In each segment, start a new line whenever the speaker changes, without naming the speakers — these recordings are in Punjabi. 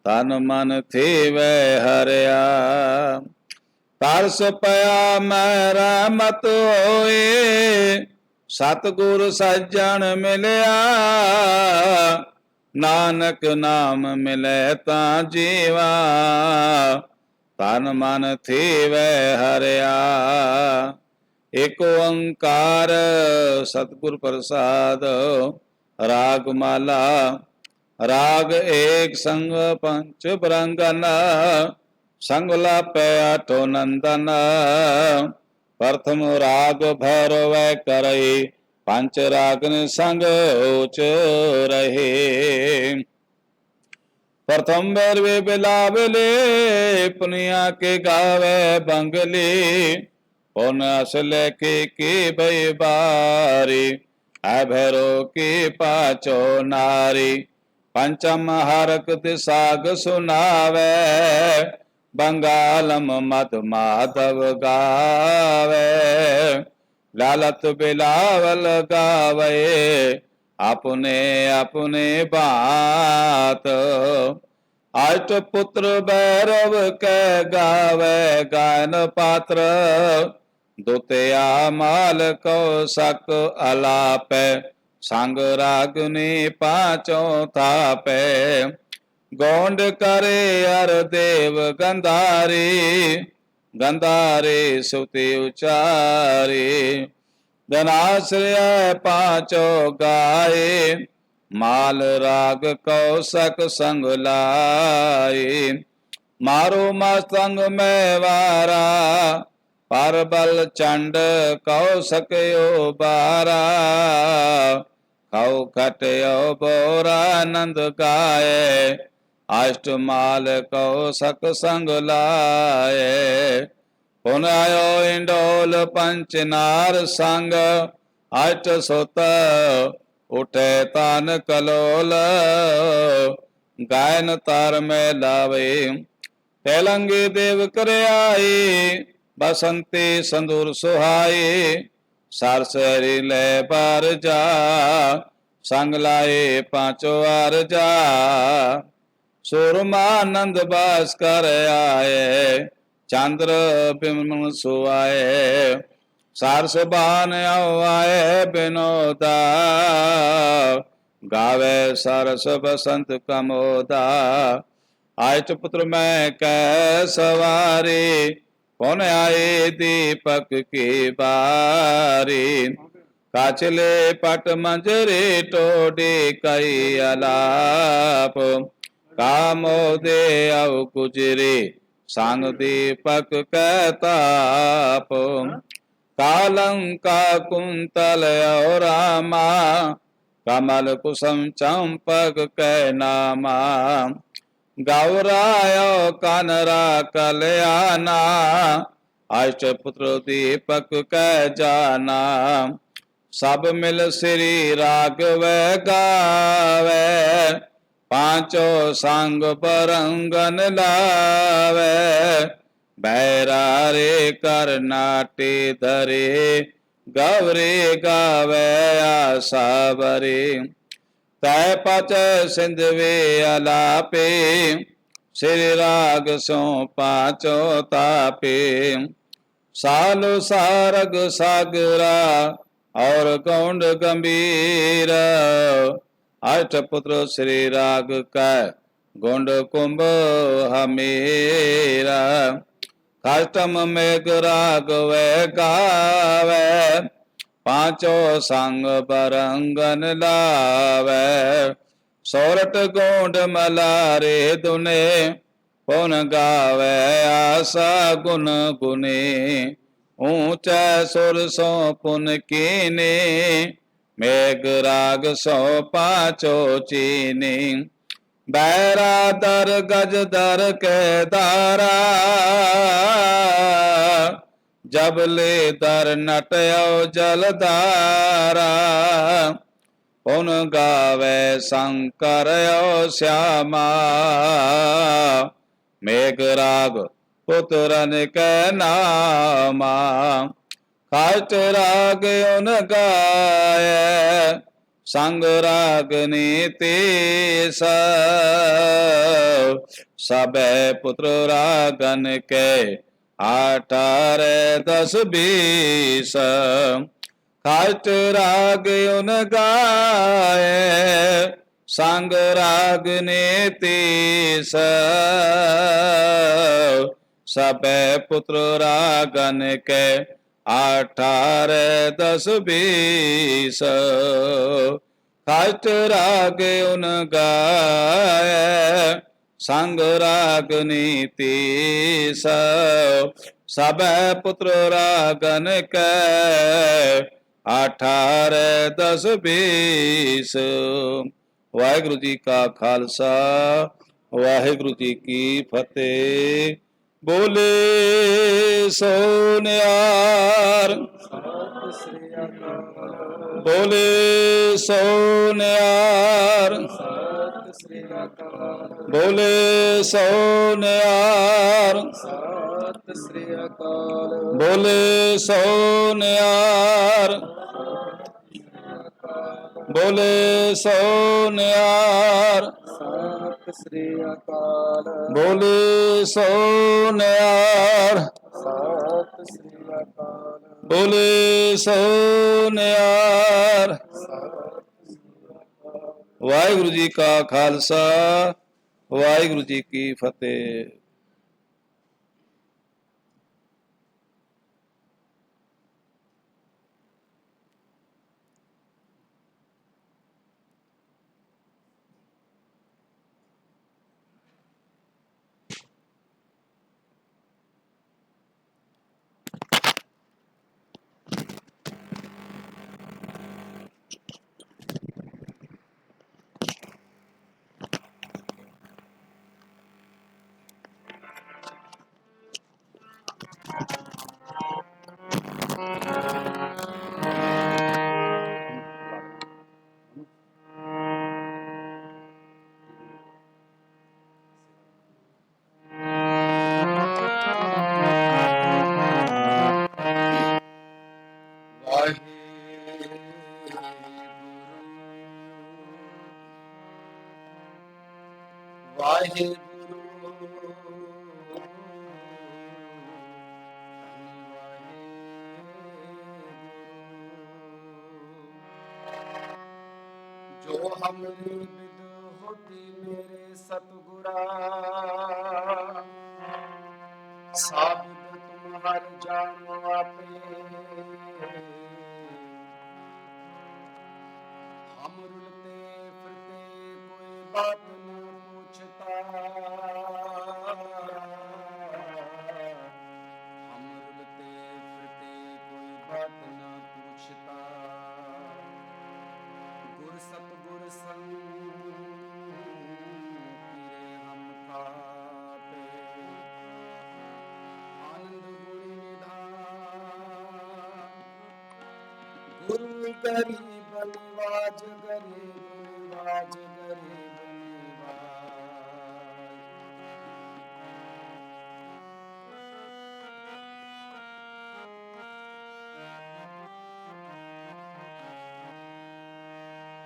तन मन थीवै हरिया। तरस पया मेरा मत होए, सतगुर सज्जन मिलया। नानक नाम मिले ता जीवा, तन मन थीवै हरिया। एक ओंकार सतगुर प्रसाद। राग माला राग एक संग पंच ब्रंगन, संगला पे आठो नंदन। प्रथम राग भैरव करई, पंच रागन संग उच रहे। प्रथम भैरवे बिलावले, पुनिया के गावे बंगली। पुन असल के भई बारी, भैरो की पाचो नारी। पंचम हरक दिसाग सुनावे, बंगालम मद माधव गावे। लालत बिलावल गावे, अपने अपने बात। अष्ट पुत्र भैरव के गावे गायन पात्र। दुतिया माल को सक अलाप, संग रागनी पांचों थापे। गोंड करे अर देव गंधारी, गंधारी सुति उचारी। धनाश्रय पांचों गाये, माल राग कौशक संग लाई। मारो मस्तंग में वारा, परबल चंड कौशक यो बारा। खौ खटयो बोरा नंद गाये, अष्टमाल कौशक संग लाए। पुन आयो इंडोल पंचनार संग, अष्ट सुत उठे तान कलोल। गायन तार में लावे, तेलंगी देव करे आई। बसंती संदूर सुहाई, सरसरी ले बार जा। संग लाए पांचो आर जा, सुरमानंद बास कर आए। चंद्र बिमन सुआए, सारसबान आए बिनोदा। गावे सरस बसंत कमोदा। आयच पुत्र मैं कै सवारी, पुन आए दीपक की बारी। काचले पट मंजरे टोडी कई अलाप। कामोदे अव गुजरे, संग दीपक कहताप। कालंका कुंतल और रामा, कमल कुसुम चंपक कै नामा। गौरायो कानरा कल्याणा, अष्टपुत्र दीपक कै जाना। सब मिल श्री राघव गावे, पांचों संग बरंगन लावे। बैरारे कर नाटे धरे, गौरे गावे आसावरे। तय पच सिंधवे अलापे, श्री राग सो पांचों तापे। सालो सारग सागरा, और गौंड गंभीर। अष्टपुत्र श्री राग का, गोंड कुंभ हमीरा। काष्टम मेघ राग वे गावे, पांचों संग बरंगन लावे। सोरठ गोंड मलारे दुने, पुन गावे आशा गुन गुने। ऊंचा सुर सो पुन कीने, मेघ राग सो पांचो चीनी। बैरा दर गज दर के दारा, जबले दर नटयो जलधारा। पुन गावे शंकर श्यामा, मेघ राग पुत्रन के नामा। काष्ट राग उन गाय, संग रागनी तेस। सबे पुत्र रागन के 18 10 20 खाट राग उन गाए संग राग ने 30 सबे पुत्र रागन के 18 10 20 खाट राग उन गाए संग राग नीति सब पुत्र रागन के 18 10 20 वाहिगुरु जी का खालसा वाहिगुरु जी की फतेह। बोले सो निहाल बोले सो निहाल बोले सो निहाल बोले सो निहाल बोले सो निहाल बोले सो निहाल बोले सो निहाल। वाहिगुरु जी का खालसा वाहिगुरु जी की फतेह।
जो हमरी विद होती मेरे सतगुरा साबित तुम्हार जानो आपे हम रुलते फिरते कोई बात न पूछता हम रुलते फिरते कोई बात न पूछता गुर सतगुर संग फिरे हम खापे आनंद गुणी निधान गुरु गरीब निवाज गरीब निवाज गरीब निवाज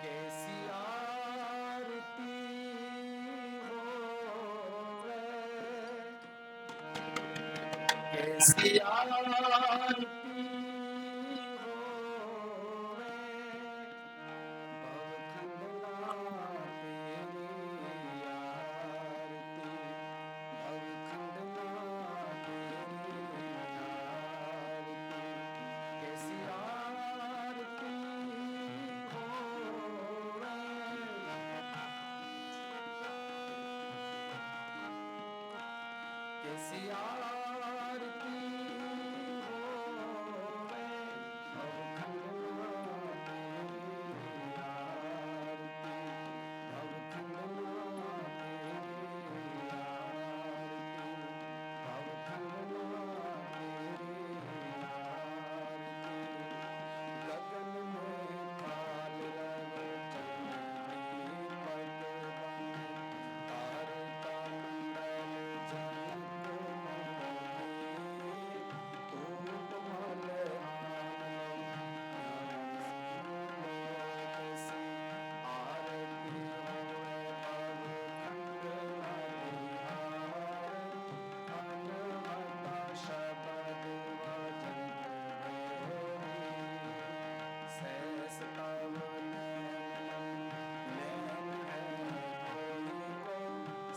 कैसी आरती होवे कैसी आरती होवे कैसी आरती होवे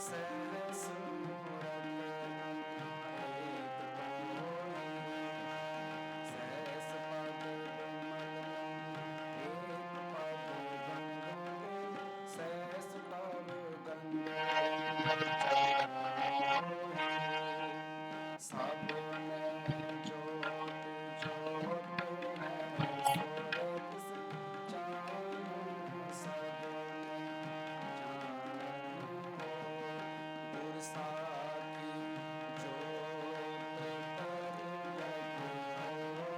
सहस मूरत एक कोई, सहस पद विमल एक पद गंग, सहस पद गंग सबने ज्योत ज्योत है सूरत चानन सबने जानन हो गुर साखी ज्योत तर लग हो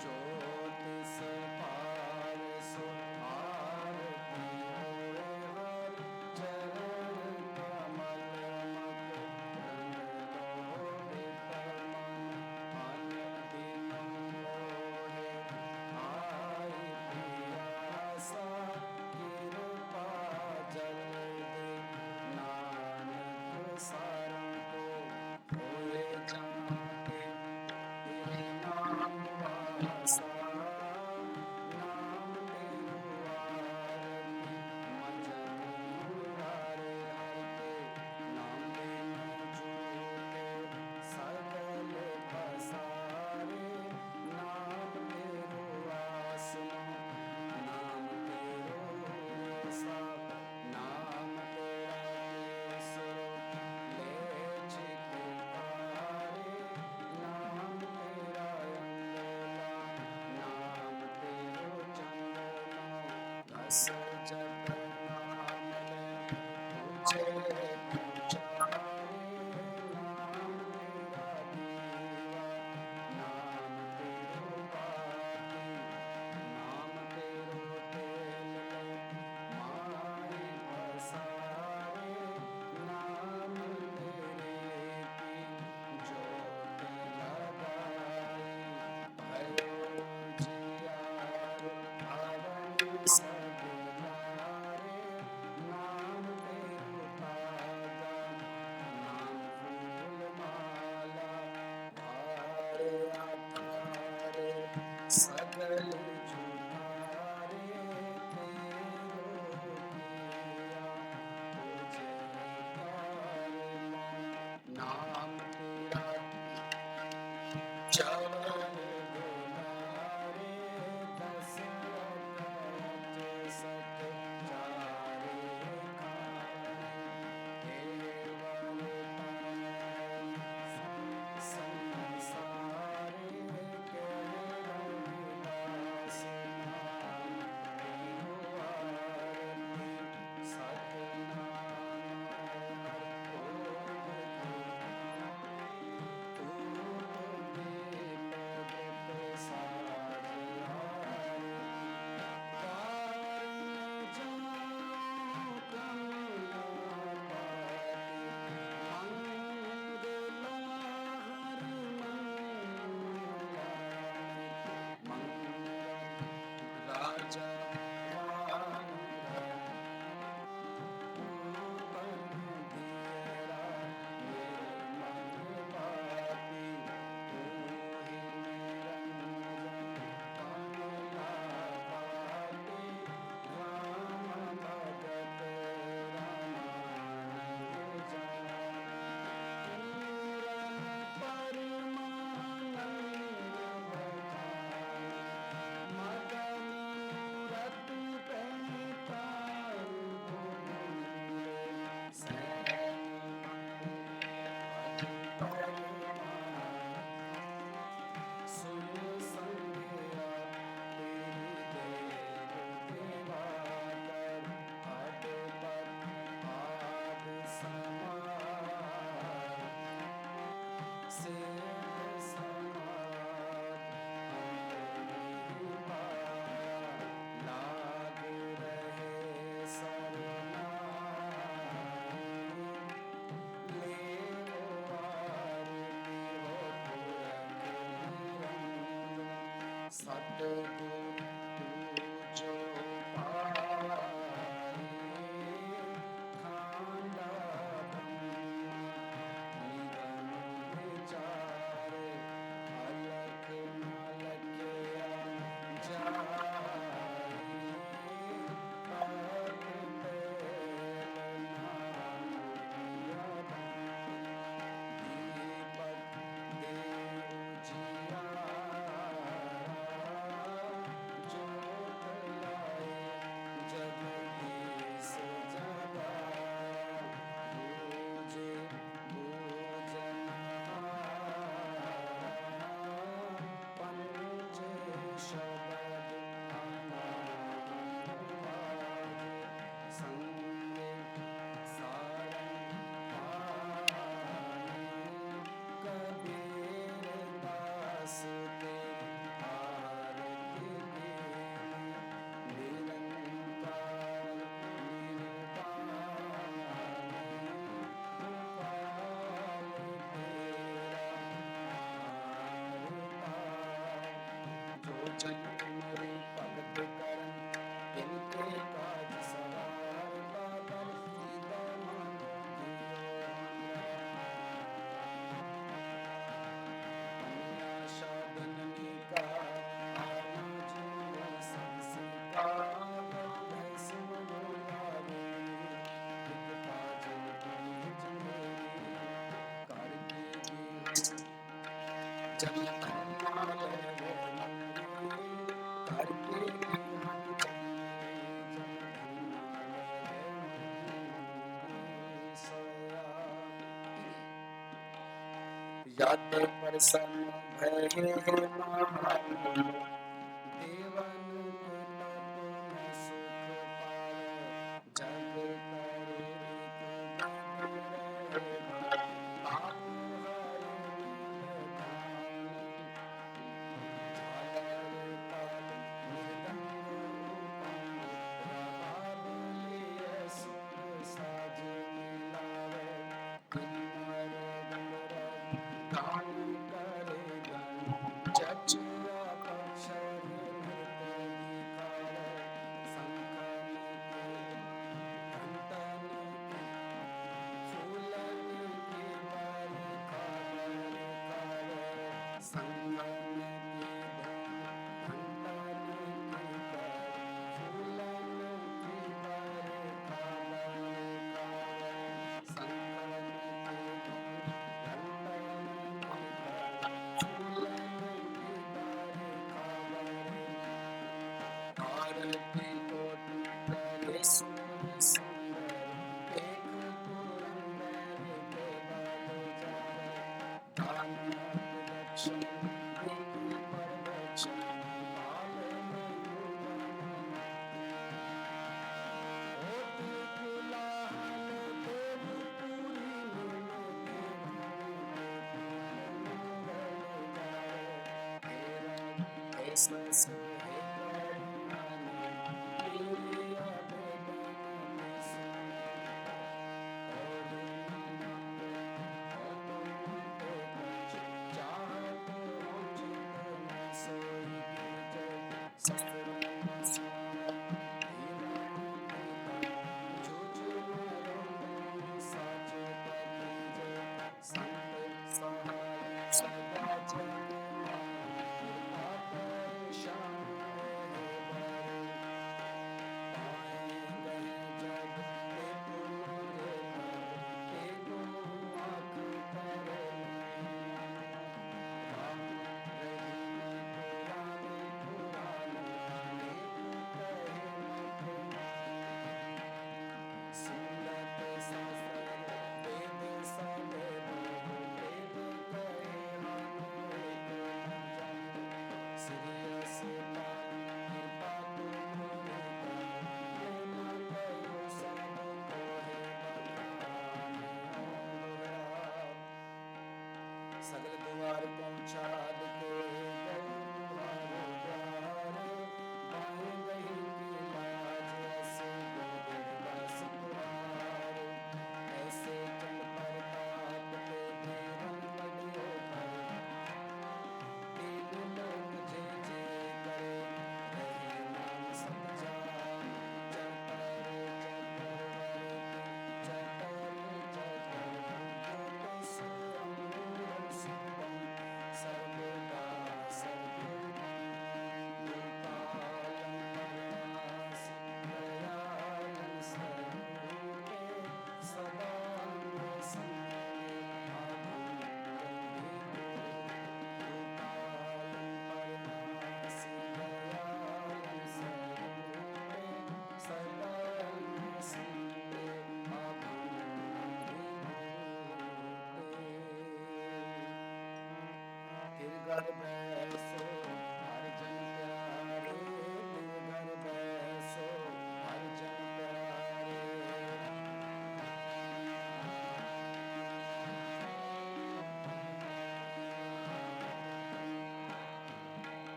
ज्योतिष पार सो आरती होए हर चरण कमल मत रंग लोभित मन अनदिन मोहे आई पियासा कृपा जल दे नानक सारंग को होए जाके तेरे नाम वासा नाम तेरु आरती मजन मुरारे हर के नाम बिनु जूटे सकल पसारे नाम तेरु आसनो नाम तेरु साप नाम तेरा केसरो ले चितकारे नाम तेरा अंगला नाम तेरो चंदनो दस जग नाम ले तुझे पुचारे नाम तेरा दीवा नाम तेरो बाती नाम तेरो तेल ले माही पसारे नाम तेरे की ज्योत लगाई भयो जियार भवन सगलारे नाम तेरो ताजा नाम फूल माला भार आधारे सगल जुठारे तेरो किया तुझे तारे नाम तेरा चवन दुलारे दशरथ सत चारे खाने केवल तनय संसारे केवल विलास नाम तेरो आरती सतनाम हर राजा सतगुरु जो पाए खांडा निगम विचारे अलख मलक जाए जन तुमरे भगत करन इनके काज सवार बाबर सीता मांगो कन्या साधन का आना जीवन सबसे का भय सिम बोलावे विकटा जन तुम जमेरी कर के जन माले करके हम याते प्रसन्न भय महान देवन के तप में सुख पावे जग करे ऋतु रहे बाबू सगल द्वार पहुँचा के गए द्वार बाएं गही की लाज ऐसे गोविंदास कुमार ऐसे चल प्रताप पे देवन पड़ियो पर तीन लोग जे जे करे रहे नाम सब जान घर बैसो हर जन प्यारे घर बैसो हर जन प्यारे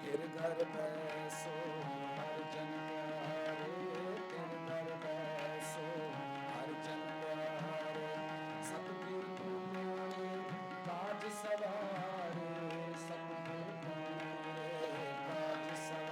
फिर घर बैसो हर जन प्यारे फिर घर बैसो हर जन प्यारे सतगुरु तुम्हारे काज सवारे सतगुरु तुम्हारे काज सवारे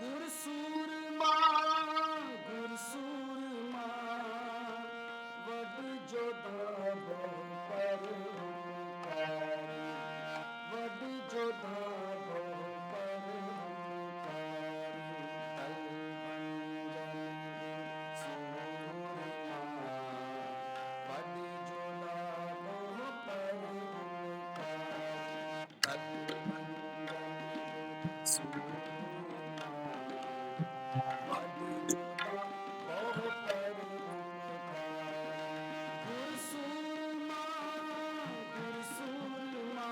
ਗੁਰਸੂਰਮਾ ਗੁਰਸੂਰਮਾ ਵਡ ਜੋਧਾ ਬਹੁ ਪਰ ਹੰਕਾਰੀ ਵਡ ਜੋਧਾ ਬਹੁ ਪਰ ਹੰਕਾਰੀ ਤਲ ਮੰਜਨ ਸੂਰਮਾ ਵਡ ਜੋਧਾ ਬਹੁ ਪਰ ਹੰਕਾਰੀ ਤਲ ਮੰਜਨ ਸੂਰਮਾ ਵਡ ਜੋਧਾ ਬਹੁ ਪਰ ਹੰਕਾਰੀ ਗੁਰਸੂਰਮਾ ਗੁਰਸੂਰਮਾ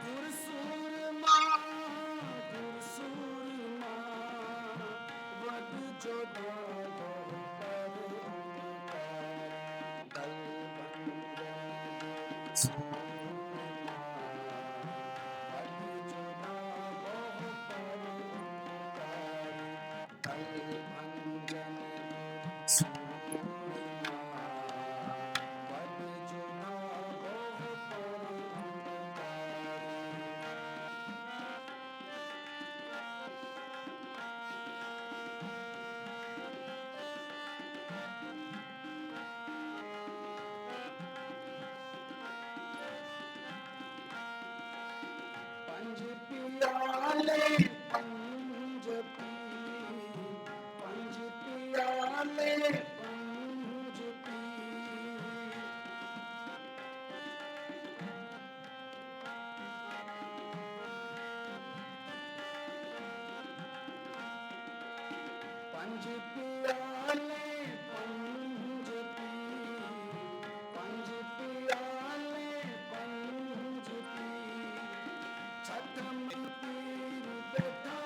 ਗੁਰਸੂਰਮਾ ਗੁਰਸੂਰਮਾ ਵਡ ਜੋਧਾ ਬਹੁ ਪਰ ਹੰਕਾਰੀ ਦਲ ਬੰਦਨ ਸੂਰਮਾ ਵਡ ਜੋਧਾ ਬਹੁ ਪਰ ਹੰਕਾਰੀ ਦਲ ਬੰਦਨ ਸੂਰਮਾ ਵਡ ਜੋਧਾ ਬਹੁ ਪਰ ਹੰਕਾਰੀ ਪੰਜ ਪਿਆਲੇ ਪੰਜ ਪੀ ਪੰਜ ਪਿਆਲੇ ਪੰਜ ਪੀ ਪੰਜ ਪਿਆਲੇ ਪੰਜ ਪੀ ਪੰਜ ਪਿਆਲੇ ਪੰਜ ਪੀ ਛਠਮ ਪੀਰ ਬੈਠਾ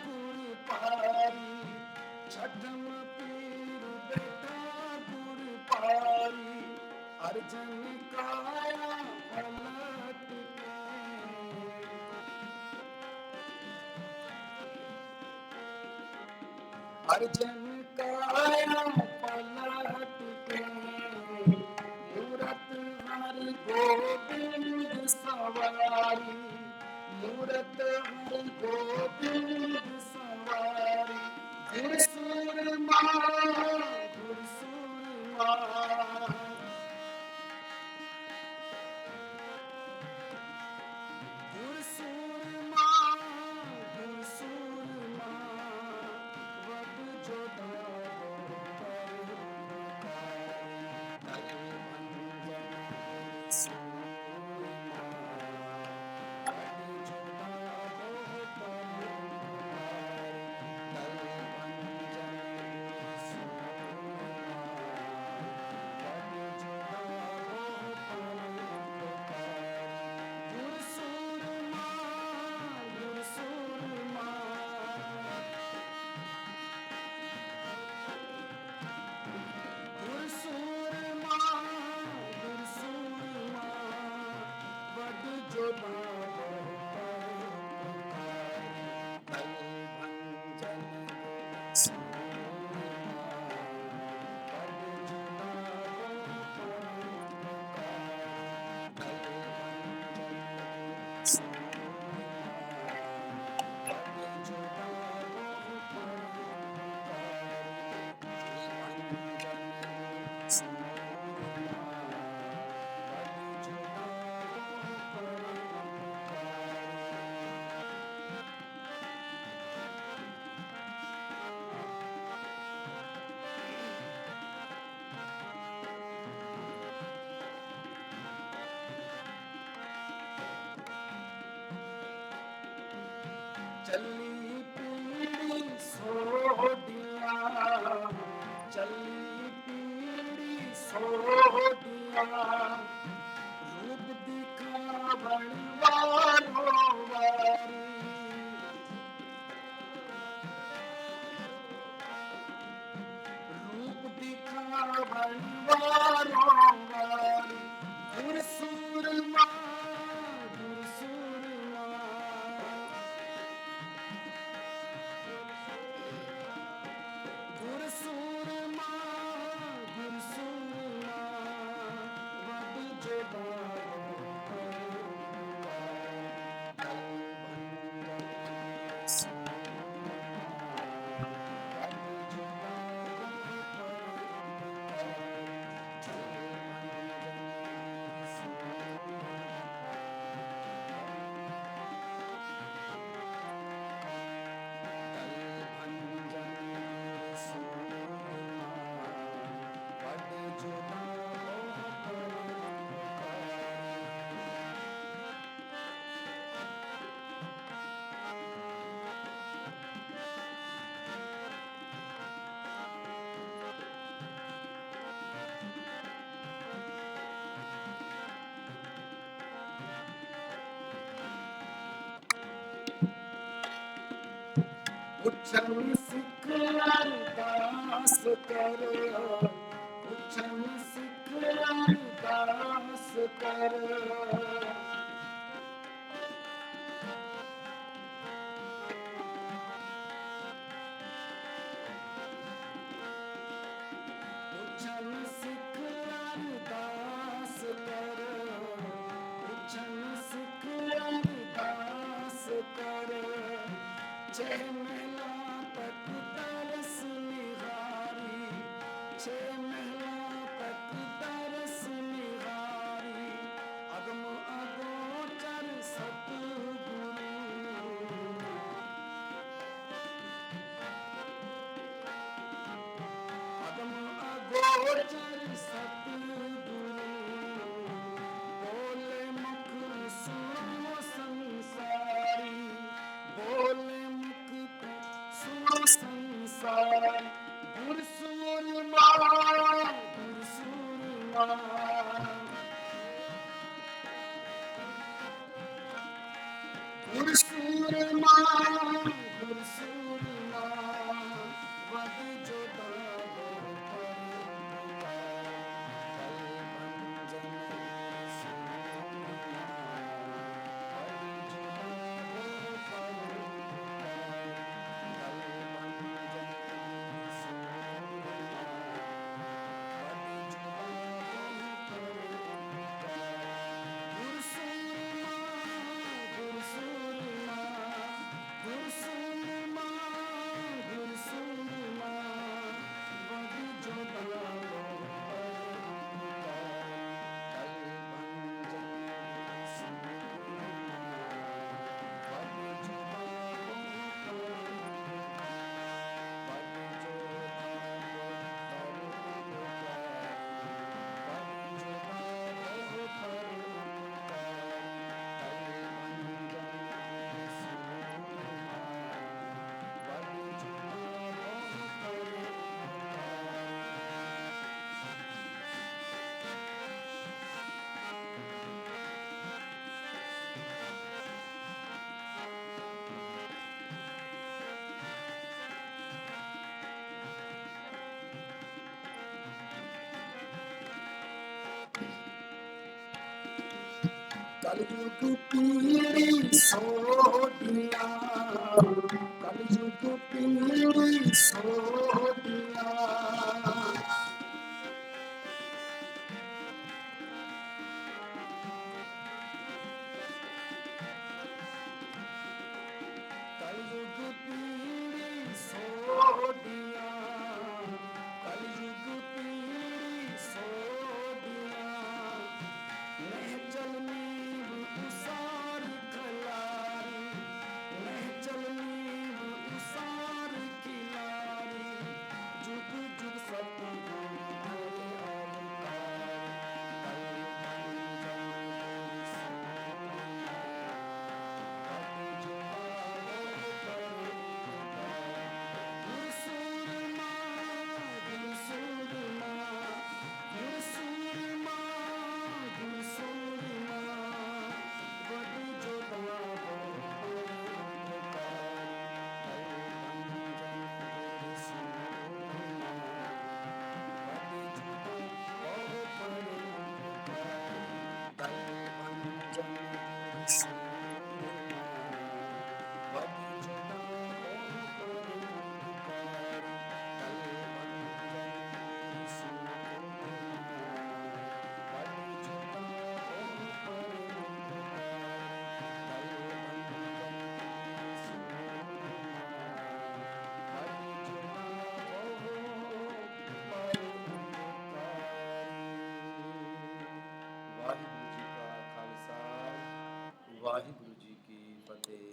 ਗੁਰ ਪਾਰੀ ਛਠਮ ਪੀਰ ਬੈਠਾ ਗੁਰ ਪਾਰੀ ਅਰਜਨ ਕਾਇਆ ਪਲਟ ਕੇ ਅਰਜਨ ਕਾਇਆ ਪਲਟ ਕੇ ਮੂਰਤ ਹਰਿ ਗੋਬਿੰਦ ਸਵਾਰੀ ਮੂਰਤ ਹਰਿ ਗੋਬਿੰਦ ਸਵਾਰੀ ਗੁਰਸੂਰਮਾ ਗੁਰਸੂਰਮਾ ਗੁਰਸੂਰਮਾ ਗੁਰਸੂਰਮਾ ਵਡ ਜੋਧਾ ਬਹੁ ਪਰ ਹੰਕਾਰੀ ਦਲ ਬੰਦਨ ਸੂਰਮਾ ਵਡ ਜੋਧਾ ਬਹੁ ਪਰ ਹੰਕਾਰੀ ਦਲ ਬੰਦਨ ਸੂਰਮਾ ਵਡ ਜੋਧਾ ਬਹੁ ਪਰ ਹੰਕਾਰੀ ਗੁਰਸੂਰਮਾ ਗੁਰਸੂਰਮਾ ਗੁਰਸੂਰਮਾ ਗੁਰਸੂਰਮਾ ਵਡ ਜੋਧਾ ਬਹੁ ਪਰ ਹੰਕਾਰੀ ਦਲ ਬੰਜਨ ਸੂਰਮਾ ਵਡ ਜੋਧਾ ਬਹੁ ਪਰ ਹੰਕਾਰੀ ਦਲ ਬੰਜਨ ਸੂਰਮਾ ਵਡ ਜੋਧਾ ਬਹੁ ਪਰ ਹੰਕਾਰੀ ਨਿਰੰਜਨ ਸੂਰਮਾ ਵਡ ਜੋਧਾ ਬਹੁ ਪਰ ਹੰਕਾਰੀ ਚੱਲੀ ਪੀੜੀ ਸੋਢੀਆਂ ਚੱਲੀ ਪੀੜੀ ਸੋਢੀਆਂ ਰੂਪ ਦਿਖਾਵਣ ਵਾਰੋ ਵਾਰੀ ਰੂਪ ਦਿਖਾਵਣ ਵਾਰੋ ਵਾਰੀ ਗੁਰਸੂਰਮਾ ਗੁਰਸੂਰਮਾ ਗੁਰਸੂਰਮਾ ਗੁਰਸੂਰਮਾ ਵਡ ਜੋਧਾ ਬਹੁ ਪਰ ਪੁੱਛਣ ਸਿੱਖ ਅਰਦਾਸ ਕਰ, ਪੁੱਛਣ ਸਿੱਖ ਅਰਦਾਸ ਕਰ। ਪੁੱਛਣ ਸਿੱਖ ਅਰਦਾਸ ਕਰ, ਪੁੱਛਣ ਸਿੱਖ ਅਰਦਾਸ ਕਰ। ਛੇ ਮਹਿਲਾ ਤੱਕ ਤਰਸ ਨਿਹਾਰੀ, ਛੇ ਮਹਿਲਾ ਤੱਕ ਤਰਸ ਨਿਹਾਰੀ। ਅਗਮ ਅਗੋਚਰ ਸਤਿਗੁਰੂ, ਅਗਮ ਅਗੋਚਰ ਸਤਿਗੁਰੂ। ਬੋਲੇ ਮੁਖ ਸੁਣੋ ਸੰਸਾਰੀ, ਬੋਲੇ ਮੁਖ ਸੁਣੋ ਸੰਸਾਰੀ। ਗੁਰ ਸੂਰਮਾ, ਗੁਰ ਸੂਰਮਾ, ਗੁਰ ਸੂਰਮਾ, ਗੁਰ ਸੂਰਮਾ। ਵਦ ਜੋਦਾ ਹੋ ਪਰ ਕਲ ਬੰਜਨ ਸੂਰਮਾ। ਵਦ ਜੋਦਾ ਹੋ ਪਰ ਕਲ ਬੰਜਨ ਸੂਰਮਾ। ਵਦ ਜੋਦਾ ਹੋ ਪਰ ਗੁਰ ਸੂਰਮਾ, ਗੁਰ ਸੂਰਮਾ, ਗੁਰ ਸੂਰਮਾ, ਗੁਰ ਸੂਰਮਾ। ਵਦ ਜੋਦਾ ਹੋ ਪਰ ਕਲ ਬੰਜਨ ਸੂਰਮਾ। ਵਦ ਜੋਦਾ ਹੋ ਕਲਯੁਗ ਪੀੜੀ ਸੋਢੀਆਂ, ਕਲਯੁਗ ਪੀੜੀ ਸੋਢੀਆਂ। ਕਲਯੁਗ ਪੀੜੀ ਸੋਢੀਆਂ, ਕਲਯੁਗ ਪੀੜੀ ਸੋਢੀਆਂ। ਨਹਿ ਚਲ ਨੀਵ ਉਸਾਰ ਖਲਾਰੀ, ਨਹਿ ਚਲ ਨੀਵ ਉਸਾਰ ਖਿਲਾਰੀ। ਜੁਗ ਜੁਗ ਸਤਿਗੁਰੂ ਧਰੇ ਅਵਤਾਰ, ਕਲ ਬੰਜਨ ਗੁਰ ਸੂਰਮਾ। ਵਦ ਜੋਦਾ ਹੋ ਪਰ ਗੁਰ ਸੂਰਮਾ, ਗੁਰ ਸੂਰਮਾ, ਗੁਰ ਸੂਰਮਾ, ਗੁਰ ਸੂਰਮਾ। ਵਦ ਜੋਦਾ ਹੋ ਪਰ ਕਲ ਬੰਜਨ ਗੁਰ ਸੂਰਮਾ। ਵਦ ਜੋਦਾ ਹੋ ਪਰ ਕਲ ਬੰਜਨ ਗੁਰ ਸੂਰਮਾ। ਵਦ ਜੋਦਾ ਹੋ ਪਰ ਕਲ ਬੰਜਨ ਗੁਰ ਸੂਰਮਾ। ਵਦ ਜੋਦਾ ਹੋ ਪਰ ਕਲ ਬੰਜਨ ਗੁਰ ਸੂਰਮਾ। ਵਦ ਜੋਦਾ ਹੋ ਪਰ। ਵਾਹਿਗੁਰੂ ਜੀ ਕਾ ਖਾਲਸਾ, ਵਾਹਿਗੁਰੂ ਜੀ ਕੀ ਫਤਿਹ।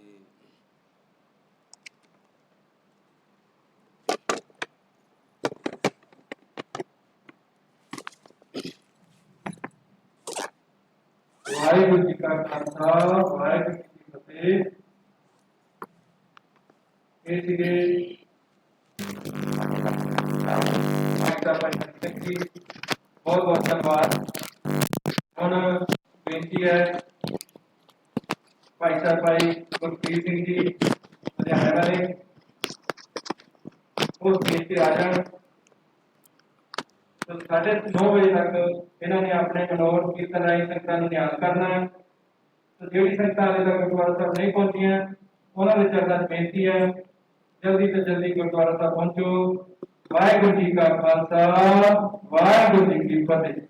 ਵਾਹਿਗੁਰੂ ਜੀ ਕਾ ਖਾਲਸਾ ਵਾਹਿਗੁਰੂ ਜੀ ਕੀ ਫਤਿਹ। ਇਹ ਸੀਗੇ ਭਾਈ ਸਾਹਿਬ ਜੀ, ਬਹੁਤ ਬਹੁਤ ਧੰਨਵਾਦ। ਹੁਣ ਬੇਨਤੀ ਹੈ ਭਾਈ ਸਾਹਿਬ ਭਾਈ ਗੁਰਪ੍ਰੀਤ ਸਿੰਘ ਜੀ ਲੁਧਿਆਣੇ ਵਾਲੇ,
ਉਹ ਸਟੇਜ ਤੇ ਆ ਜਾਣ। तो 9:30 ਵਜੇ ਤੱਕ ਇਹਨਾਂ ਨੇ ਆਪਣੇ ਮਨੋਰ ਕੀਰਤਨ ਰਾਹੀਂ ਸੰਗਤਾਂ ਨੂੰ ਨਿਆਸ ਕਰਨਾ ਹੈ। तो ਜਿਹੜੀ ਸੰਗਤਾਂ ਹਾਲੇ ਤੱਕ ਗੁਰਦੁਆਰਾ ਸਾਹਿਬ ਨਹੀਂ ਪਹੁੰਚੀਆਂ ਉਹਨਾਂ ਦੇ ਚਰਨਾਂ 'ਚ ਬੇਨਤੀ ਹੈ ਜਲਦੀ ਤੋਂ ਜਲਦੀ ਗੁਰਦੁਆਰਾ ਸਾਹਿਬ ਪਹੁੰਚੋ। ਵਾਹਿਗੁਰੂ ਜੀ ਕਾ ਖਾਲਸਾ, ਵਾਹਿਗੁਰੂ ਜੀ ਕੀ ਫਤਿਹ।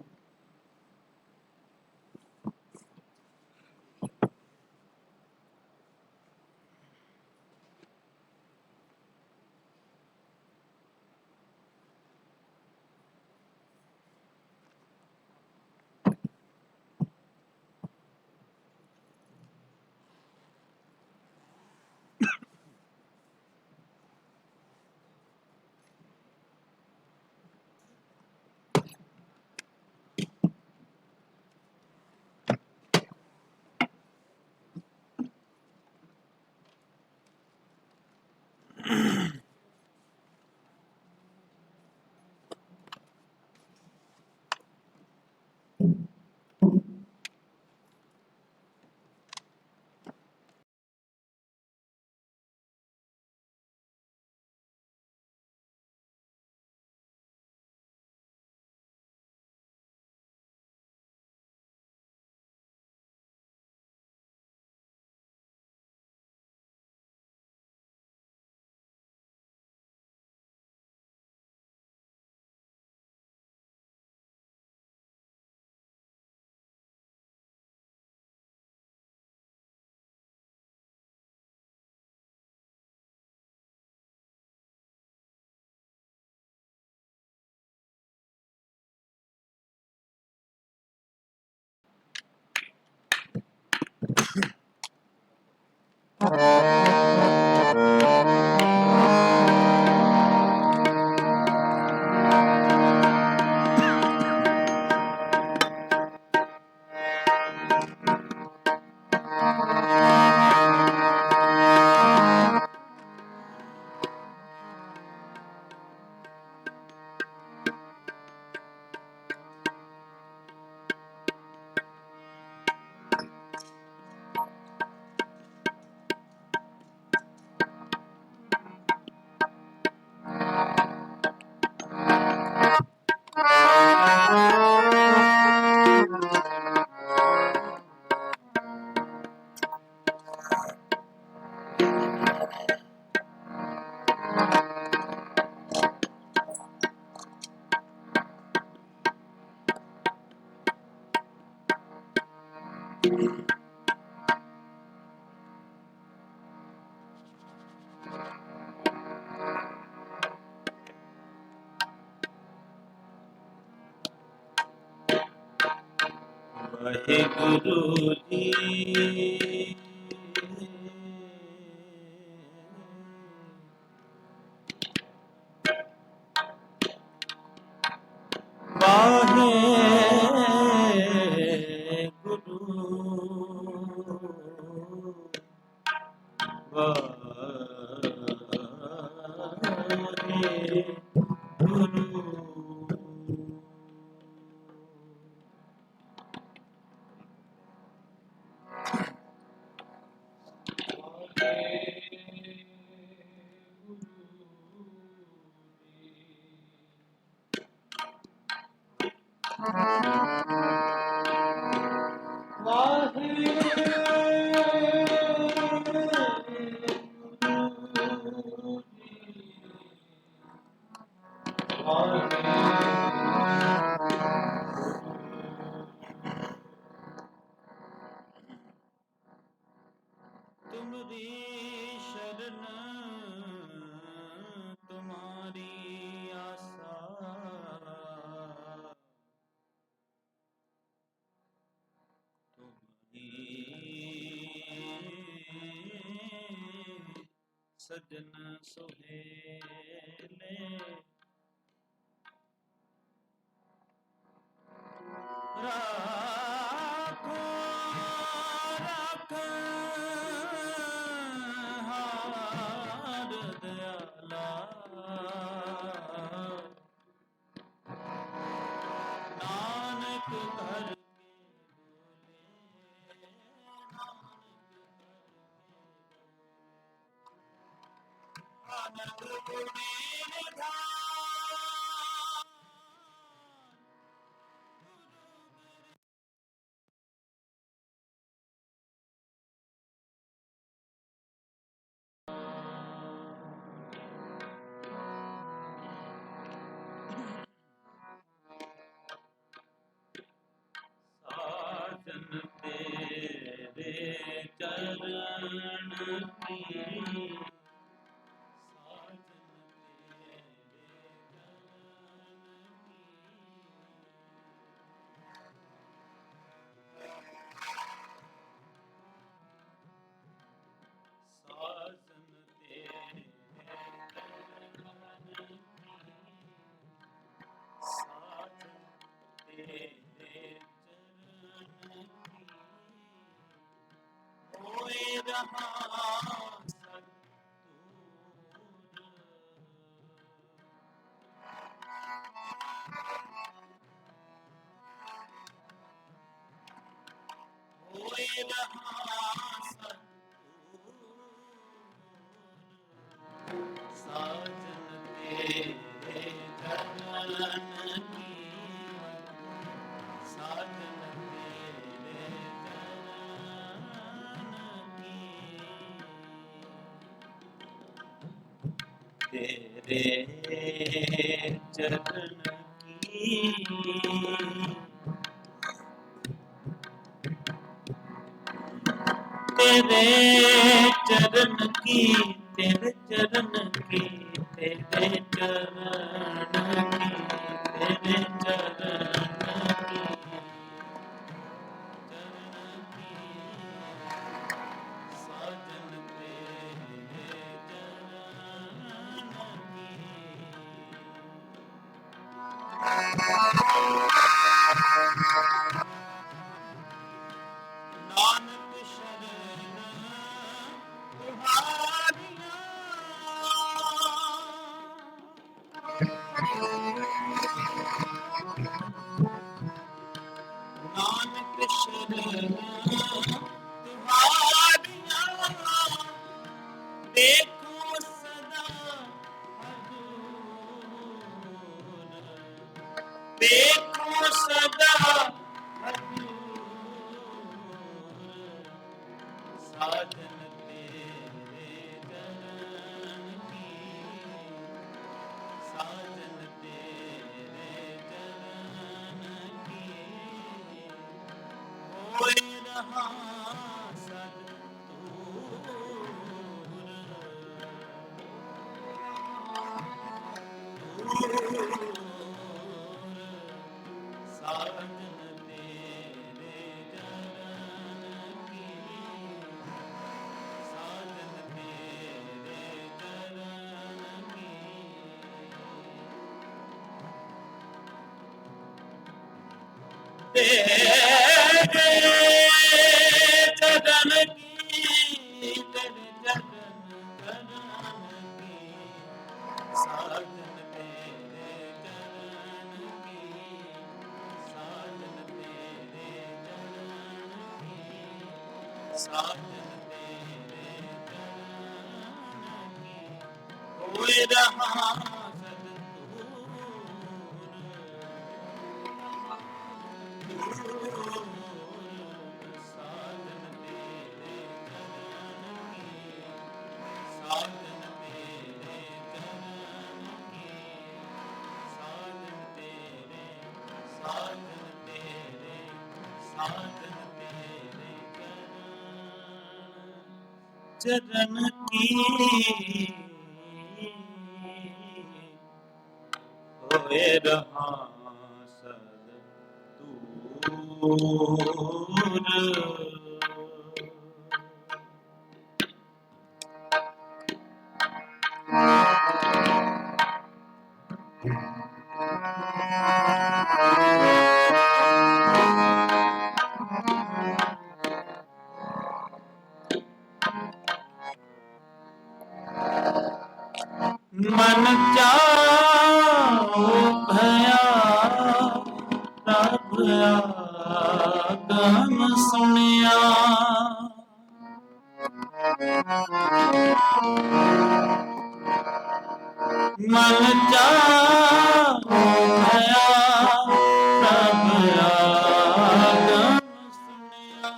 ਵਾਹਿਗੁਰੂ ਜੀ ਤੁਮਰੀ ਸ਼ਰਨ ਤੁਮਾਰੀ ਆਸਾ ਸਜਨ ਸੁਹੇਲੇ ਰਾਖੋ ਹਾਰ ਦਿਆਲਾ ਨਾਨਕ ਘਰ ਆਨੰਦ ਪੁਰੀ ਸਾਜਨ ਤੇਰੇ ਚਰਨ ਕੀ ਸਾਜਨ ਤੇਰੇ ਸਾਜਨ ਤੇਰੇ ਸਾਜਨ ਤੇਰੇ ਚਰਨ ਕੀ ਹੋਏ ਰਹਾ ਸਤਿਗੁਰ ਹੋਏ ਰਹਾ ਸਤਿਗੁਰ ਸਾਜਨ ਤੇਰੇ ਚਰਨ ਕੀ ਸਾਜਨ ਤੇਰੇ ਚਰਨ ਕੀ ਤੇਰੇ ਚਰਨ ਕੀ ਤੇਰੇ ਚਰਨ ਕੀ ਤੇਰੇ ਚਰਨ ਕੀ ਤੇਰੇ ਚਰਨ ਕੀ ਸਾਜਨ ਤੇਰੇ ਚਰਨ ਕੀ ਨਾਨਕ ਸ਼ਰਨ ਤੁਹਾਰੀਆਂ ਨਾਨਕ ਸ਼ਰਨ ਤੁਹਾਰੀਆਂ ਦੇਖੋ ਸਦਾ ਹਜ਼ੂਰ ਦੇਖੋ ਸਦਾ ਹਜ਼ੂਰ ਸਾਜਨ ਤੇਰੇ ਚਰਨ ਕੀ ਸਾਜਨ ਤੇਰੇ ਚਰਨ ਕੀ ਹੋਏ ਰਹਾ ਸਾਜਨ ਤੇਰੇ ਚਰਨ ਕੀ ਸਾਜਨ ਤੇਰੇ ਚਰਨ ਕੀ ਤੇਰੇ ਚਰਨ ਕੀ ਤੇਰੇ ਚਰਨ ਕੀ ਸਾਜਨ ਤੇਰੇ ਚਰਨ ਕੀ ਸਾਜਨ ਤੇਰੇ ਚਰਨ ਕੀ ਸਾਜਨ ਤੇਰੇ ਚਰਨ ਕੀ ਹੋਏ ਰਹਾ चरण की होए रहा सद दूर मन चाओ भया रब आगम सुनिया ਮਨ ਚਾਹੁ ਭਇਆ ਪ੍ਰਭ ਆਗਮ ਸੁਣਿਆ।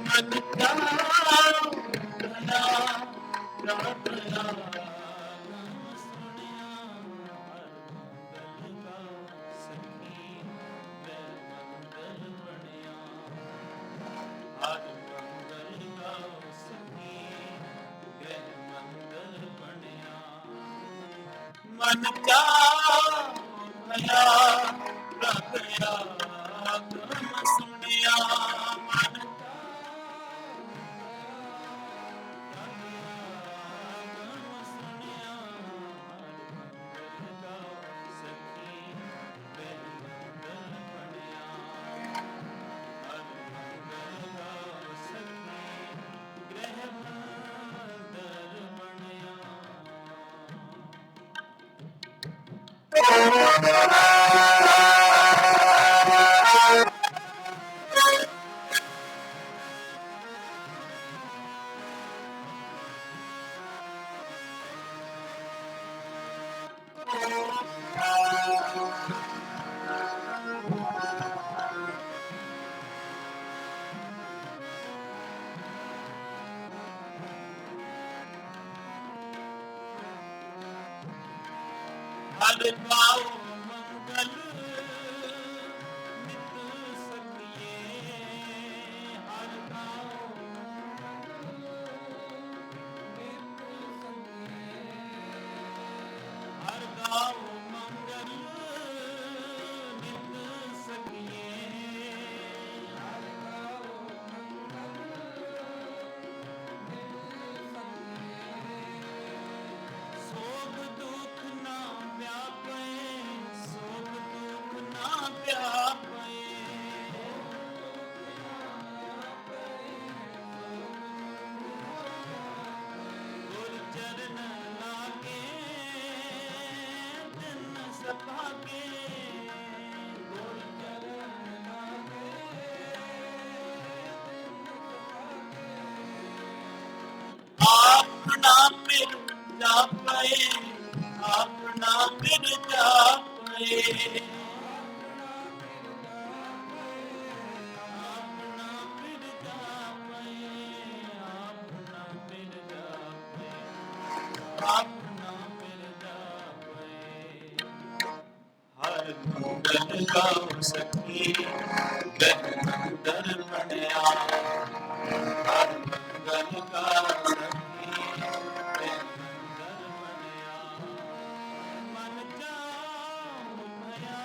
ਮਨ ਚਾਹੁ ਭਇਆ ਪ੍ਰਭ ਆਗਮ ਸੁਣਿਆ। ਹਰਿ ਮੰਗਲ ਗਾਓ ਸਖੀ ਗ੍ਰਹਿ ਮੰਗਲ ਬਣਿਆ। ਹਰਿ ਮੰਗਲ ਗਾਓ ਸਖੀ ਗ੍ਰਹਿ ਮੰਗਲ ਬਣਿਆ। ਮਨ ਚਾਹੁ ਭਇਆ ਪ੍ਰਭ ਆਗਮ ਸੁਣਿਆ। ਮਨ ਆਗਮ ਸੁਣਿਆ। ਹਰਿ ਮੰਗਲ ਗਾਓ ਸਖੀ ਗ੍ਰਹਿ ਮੰਗਲ ਬਣਿਆ। ਹਰਿ ਮੰਗਲ ਗਾਓ ਸਖੀ ਗ੍ਰਹਿ ਮੰਗਲ ਬਣਿਆ। ਹਰਿ ਪਾਉ ਮੰਗਲ ਨਿਤ ਸਖੀਏ। ਹਰਿ ਪਾਉ ਹਰਿ ਗਾਉ ਮੰਗਲ ਨਿਤ ਸਖੀਏ। ਹਰਿ ਗਾਉ ਸੋਗ ਦੁਖ ਨਾ ਵਿਆਪੈ। ਸੋਗ ਦੁਖ ਨਾ ਵਿਆਪੈ। ਗੁਰ ਚਰਨ ਲਾਗੇ ਤਿਨ ਸਭਾਗੇ। ਗੁਰ ਚਰਨ ਲਾਗੇ ਆਪਣਾ ਮਿਲ ਜਾਪੈ। ਆਪਣਾ ਮਿਲ ਜਾਪੈ। ਆਪਣਾ ਮਿਲ ਜਾਪੈ। ਆਪਣਾ ਮਿਲ ਜਾਪੈ। ਆਪਣਾ ਮਿਲ ਜਾਪੈ। ਹਰਿ ਮੰਗਲ ਗਾਓ ਸਖੀ ਗ੍ਰਹਿ ਮੰਗਲ ਬਣਿਆ। ਹਰਿ ਮੰਗਲ ਗਾਓ ਸਖੀ ਗ੍ਰਹਿ ਮੰਗਲ ਬਣਿਆ। ਮਨ ਚਾਹੁ ਭਇਆ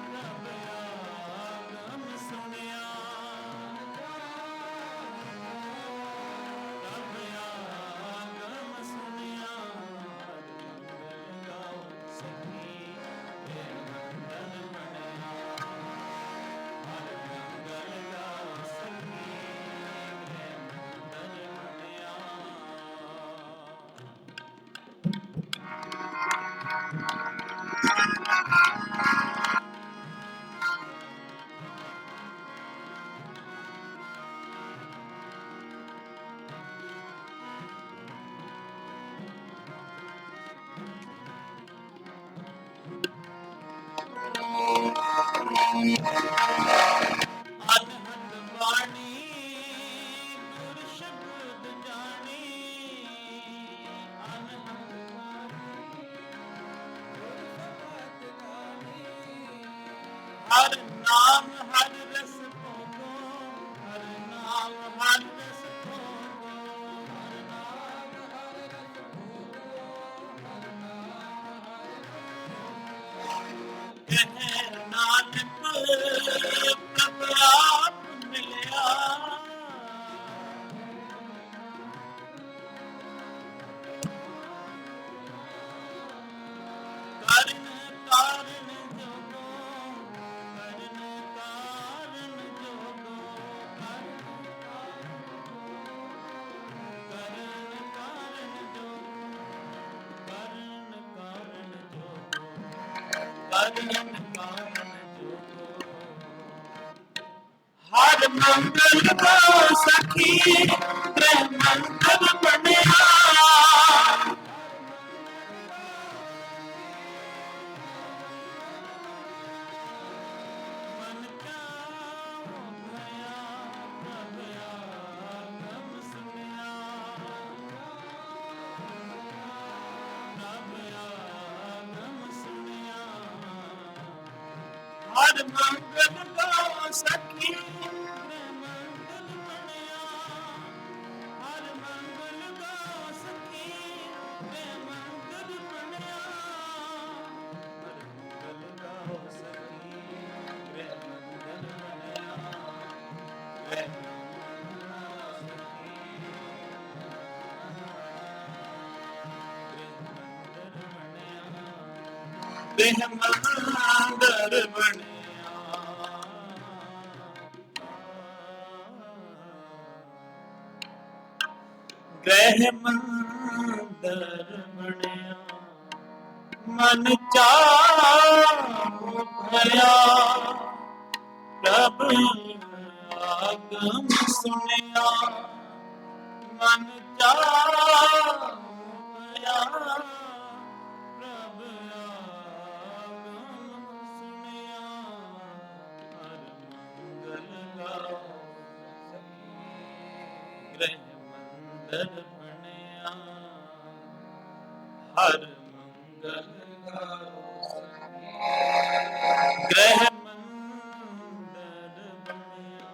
ਪ੍ਰਭ ਆਗਮ ਸੁਣਿਆ। ਪ੍ਰਭ ਆਗਮ ਸੁਣਿਆ। ਹਰਿ ਮੰਗਲ ਗਾਓ ਸਖੀ ਗ੍ਰਹਿ ਮੰਗਲ ਬਣਿਆ। ਹਰਿ ਮੰਗਲ ਗਾਓ ਸਖੀ ਗ੍ਰਹਿ ਮੰਗਲ ਬਣਿਆ। ਅਨਹਦ ਬਾਣੀ ਗੁਰ ਸ਼ਬਦ ਜਾਣੀ। ਅਨਹਦ ਬਾਣੀ ਗੁਰ ਸ਼ਬਦ ਜਾਣੀ। ਹਰਿ ਨਾਮ ਹਰਿ ਰਸ ਭੋਗੋ। ਹਰਿ ਨਾਮ ਹਰਿ ਰਸ ਭੋਗੋ। ਹਰਿ ਨਾਮ ਹਰਿ ਰਸ ਭੋਗੋ। ਹਰਿ ਨਾਮ ਹਰਿ ਕਹਿ ਨਾਨਕ ਪ੍ਰਭ ਆਪ ਮਿਲਿਆ। ਕਰਨ ਕਾਰਨ ਜੋਗੋ। ਕਰਨ ਕਾਰਨ ਜੋਗੋ। ਕਰਨ ਕਾਰਨ ਜੋਗੋ। ਕਰਨ ਕਾਰਨ ਜੋਗੋ। ਕਰਨ ਕਾਰਨ ਜੋਗੋ। ਹਰ ਮੰਗਲ ਕੋ ਸਖੀ ਗ੍ਰਹਿ ਮੰਗਲ ਬਣਿਆ ਹਰ ਮੰਗਲ ਕੋ ਸਖੀ ਗ੍ਰਹਿ ਮੰਗਲ ਬਣਿਆ ਹਰ ਮੰਗਲ ਕੋ ਸਖੀ ਗ੍ਰਹਿ ਮੰਗਲ ਬਣਿਆ ਹਰ ਮੰਗਲ ਕੋ ਸਖੀ ਗ੍ਰਹਿ ਮੰਗਲ ਬਣਿਆ ਗ੍ਰਹਿ ਗ੍ਰਹਿ ਮੰਦਰ ਬਣਿਆ ਗ੍ਰਹਿ ਮੰਦਰ ਬਣਿਆ ਮਨ ਚਾਹੁ ਭਇਆ ਪ੍ਰਭ ਆਗਮ ਸੁਣਿਆ ਮਨ ਚਾਹੁ ਭਇਆ ਪ੍ਰਭ ਆਗਮ ਸੁਣਿਆ ਹਰ ਮੰਗਲ ਗਾਓ ਗ੍ਰਹਿ ਮੰਦਰ ਬਣਿਆ ਹਰ ਮੰਗਲ ਗਾਓ ਗ੍ਰਹਿ ਮੰਦਰ ਬਣਿਆ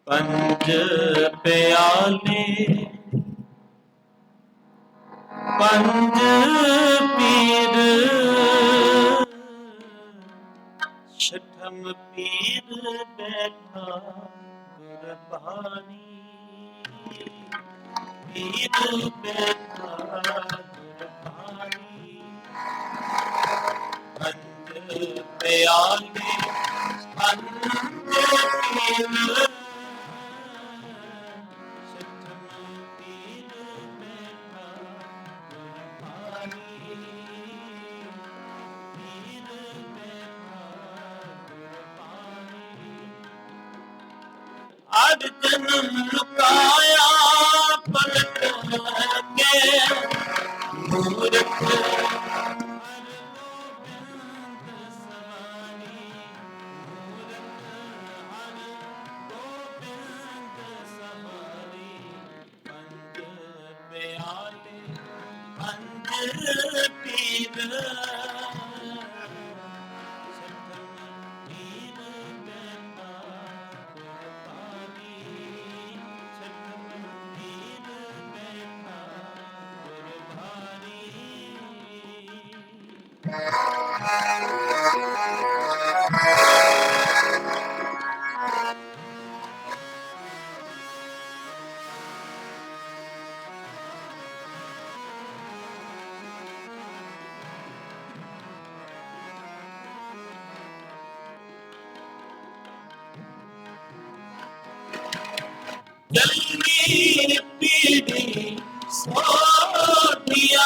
ਪੰਜ ਪਿਆਲੇ ਪੰਜ ਪੀਰ ਛਠਮ ਪੀਰ ਬੈਠਾ ਗੁਰਬਾਣੀ ਪੀਰ ਬੈਠਾ ਗੁਰਬਾਣੀ ਪੰਜ ਪਿਆਲੇ ਪੰਜ ਪੀਰ ਅਜ ਜਨਮ ਲੁਕਾਇਆ ਪਲਟ ਕੇ ਮੂਰਖ ਜਲਦੀ ਪੀੜੀ ਸੋਧਿਆ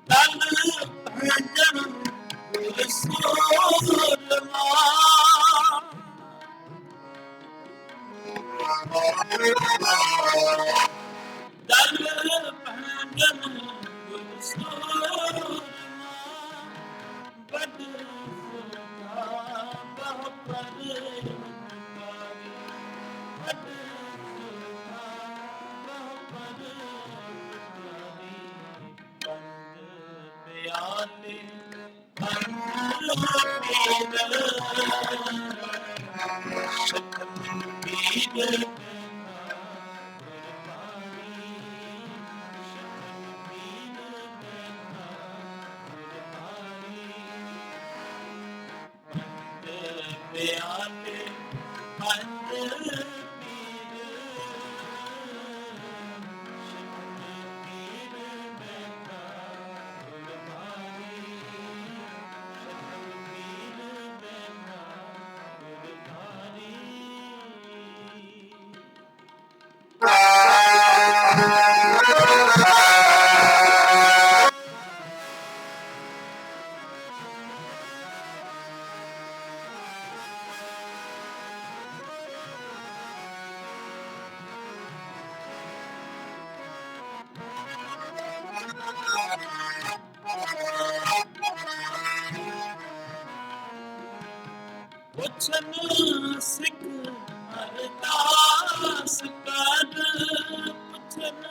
ਤਨ ਭਜਨ ਗੁਰ ਸੋਰਮਾ ਦਲ ਭਜਨ ਗੁਰ ਸੋਰਮਾ ਬਦ ਸੁਨਾ ਬਹੁ ਪਰੇ ਬਦ ਸੁਨਾ ਬਹੁ ਪਰੇ ਪਿਆਲੇ ਪੰਜ ਪੀਰ ਸ਼ਤਮ ਪੀਰ ਪਿਆਲੇ ਪੰਜ ਪੀਰ ਪੁੱਛਨ ਸਿੱਖ ਅਰਦਾਸ ਕਰ ਪੁੱਛਨ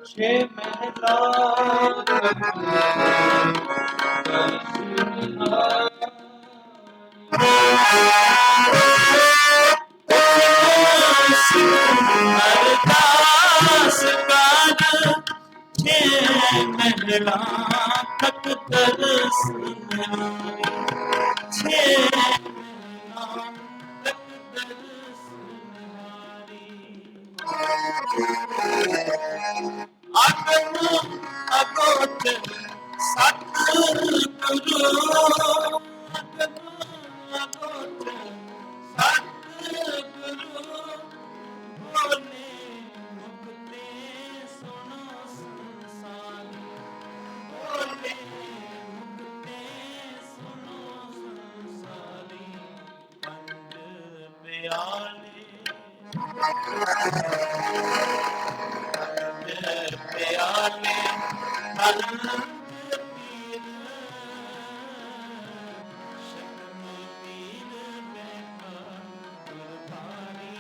ਛੇ ਮਹਿਲਾ ਅਰਦਾਸ ਕਰ ਛੇ ਮਹਿਲਾ ਤੱਕ ਤਰਸ ਛੇ ਮਹਿਲਾ ਤੱਕ ਤਰਸ ਅਗਨ ਅਗੋਚ ਸਤਿਗੁਰੂ ਅਗਨ ਅਗੋਚ ਸਤਿਗੁਰੂ ਬੋਲੇ ਮੁਕਤੇ ਸੁਣੋ ਸੰਸਾਰੀ ਬੋਲੇ ਮੁਕਤੇ ਸੁਣੋ ਸੰਸਾਰੀ ਪੰਜ ਪਿਆਲੇ ਪਿਆਲੇ ਪੰਜ ਪੀਰ ਸ਼ਕਮ ਪੀਰ ਬੈਠਾ ਗੁਰਬਾਣੀ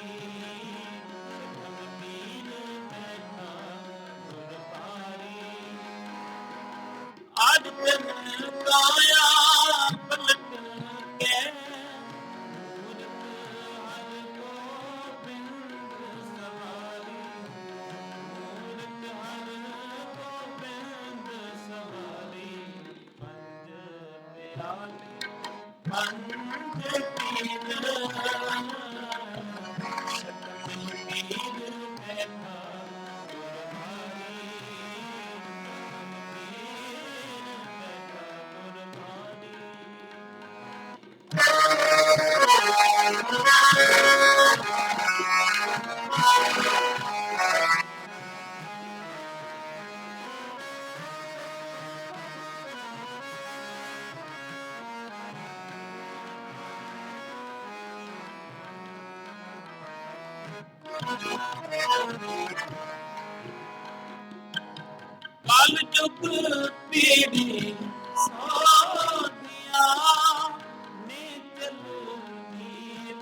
ਸ਼ਕਮ ਪੀਰ ਬੈਠਾ ਗੁਰਬਾਣੀ ਅੱਜ ਤਨ ਕਾਇਆ ਪਲਟ ਕੇ ਮੂਰਤ ਹਰ ਗੋਬਿੰਦ ਸਵਾਰੀ ਮੂਰਤ ਹਰ ਗੋਬਿੰਦ ਸਵਾਰੀ ਪੰਜ ਪਿਆਲੇ ਪੰਜ ਪੀਰ ਸ਼ਕਮ ਪੀਰ ਬੈਠਾ ਗੁਰਬਾਣੀ ਕਲ ਜੁਗ ਪੀੜੀ ਸਾਧਿਆ ਨੇ ਚਲੂ ਨੀਲ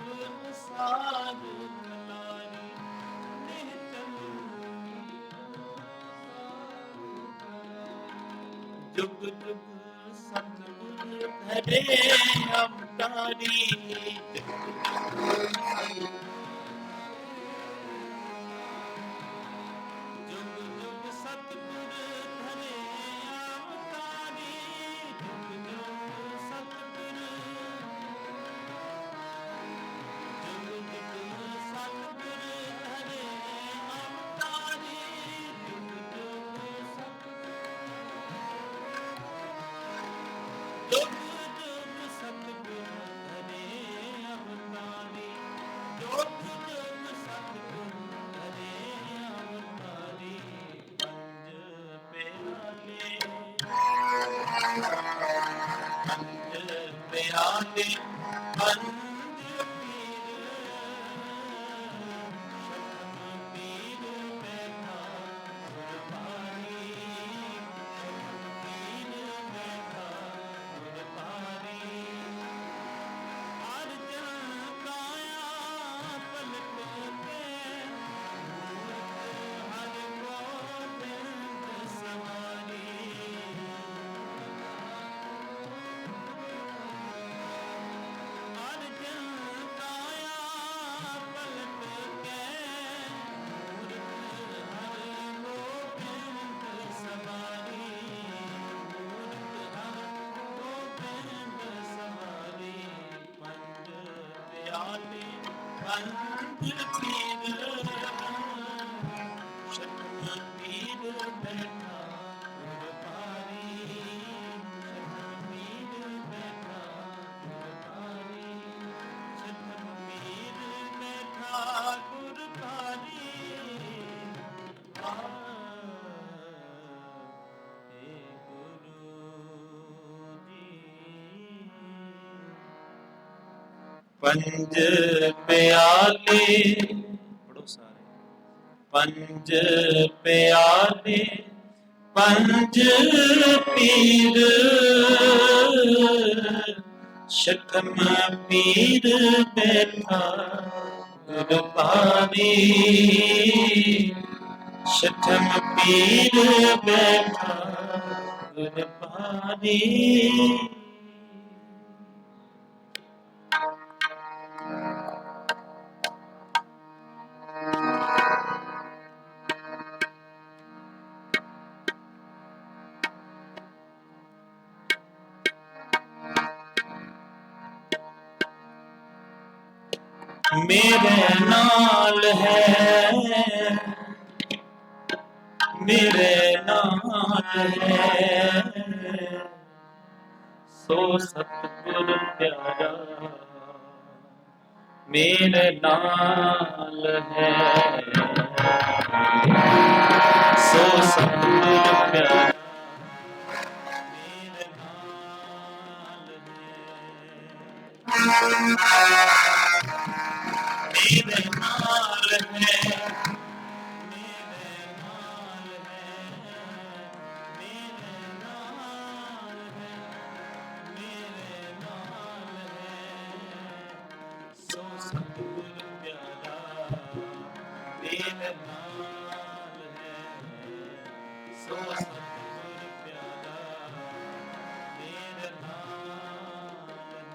ਸਾਧ ਕਲਾਰੀ ਨੇ ਚਲੂ ਜੁਗ ਜੁਗ ਸਤਿਗੁਰ ਧਰੇ ਅਵਤਾਰੀ ਜੁਗ ਜੁਗ ਸਤਿਗੁਰ ਧਰੇ ਅਵਤਾਰੀ ਜੁਗ ਜੁਗ ਸਤਿਗੁਰ ਜੁਗ ਜੁਗ ਸਤਿਗੁਰ ਧਰੇ ਅਵਤਾਰੀ ਜੁਗ ਜੁਗ ਸਤਿਗੁਰ ਜੁਗ ਜੁਗ ਸਤਿਗੁਰ ਧਰੇ ਅਵਤਾਰੀ ਜੁਗ ਜੁਗ ਸਤਿਗੁਰ ਧਰੇ ਅਵਤਾਰੀ ਪੰਜ ਪਿਆਲੇ ਪੰਜ ਪੀਰ ਸ਼ਕਮ ਪੀਰ ਬੈਠਾ ਗੁਰਬਾਣੀ ਪਿਆਲੇ ਪੰਜ ਪੀਰ ਸ਼ਤਮ ਪੀਰ ਬੈਠਾ ਗੁਰਬਾਰੀ ਸ਼ਤਮ ਪੀਰ ਬੈਠਾ ਗੁਰਬਾਰੀ ਸ਼ਤਮ ਪੀਰ ਬੈਠਾ ਗੁਰਬਾਰੀ ਏ ਗੁਰੂ ਜੀ ਪੰਜ ਪਿਆਲੇ ਪੜੋ ਸਾਰੇ ਪੰਜ ਪਿਆਲੇ ਪੰਜ ਪੀਰ ਸ਼ਤਮ ਪੀਰ ਬੈਠਾ ਗੁਰਬਾਰੀ ਸ਼ਤਮ ਪੀਰ ਬੈਠਾ ਗੁਰਬਾਰੀ मेरे नाल है मेरे नाल है सो सतगुर प्यारा मेरे नाल है सो सतगुर प्यारा मेरे नाल है मेरे नाल है मेरे नाल है मेरे नाल है मेरे नाल है सो सतगुर प्यारा मेरे नाल है सो सतगुर प्यारा मेरे नाल है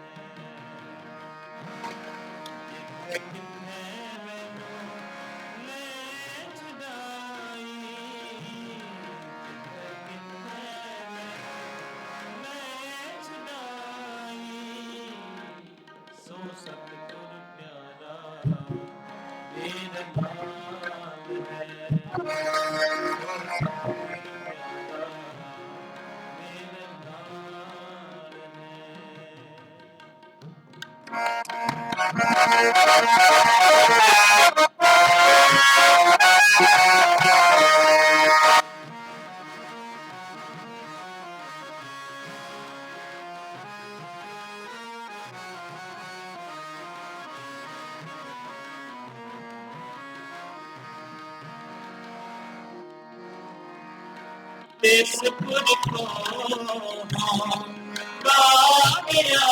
किन्ने मैनू ले छुड़ाई किन्ने मैनू ले छुड़ाई सो सतगुर प्यारा मेरे नाल है सो सतगुर प्यारा मेरे नाल है इस पुर को गा गया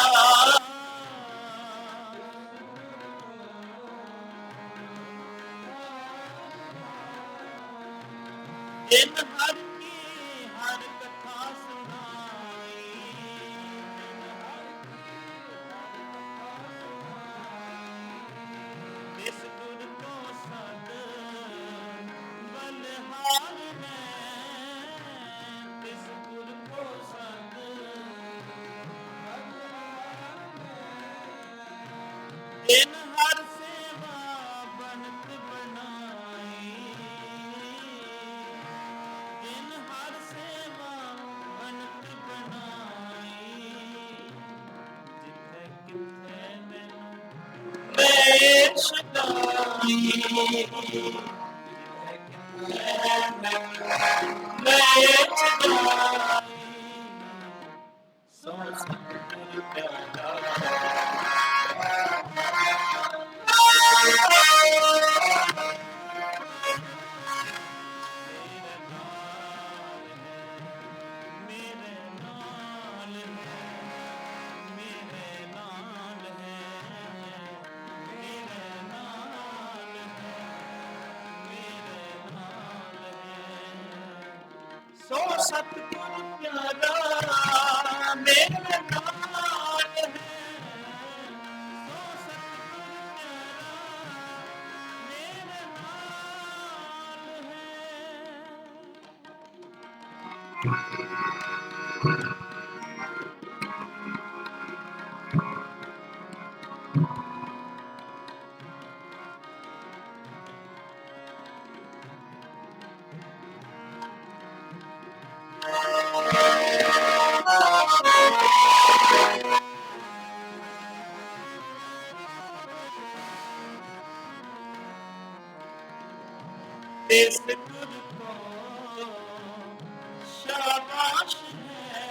इन हर की हर कथा सुनाई इस गुर को सद बलहार में इस गुर को सद इन हर सेवा बनत बनाई इन हर सेवा बनत बनाई जिथे किथे मैनू ले छुड़ाई जिथे किथे मैनू ले छुड़ाई सो सतगुर प्यारा मेरे नाल है मेरे नाल है मेरे नाल है मेरे नाल है सो सतगुर प्यारा मेरे नाल है सो सतगुर प्यारा मेरे नाल है ਤਿਸ ਗੁਰ ਕੋ ਸ਼ਾਬਾਸ਼ ਹੈ,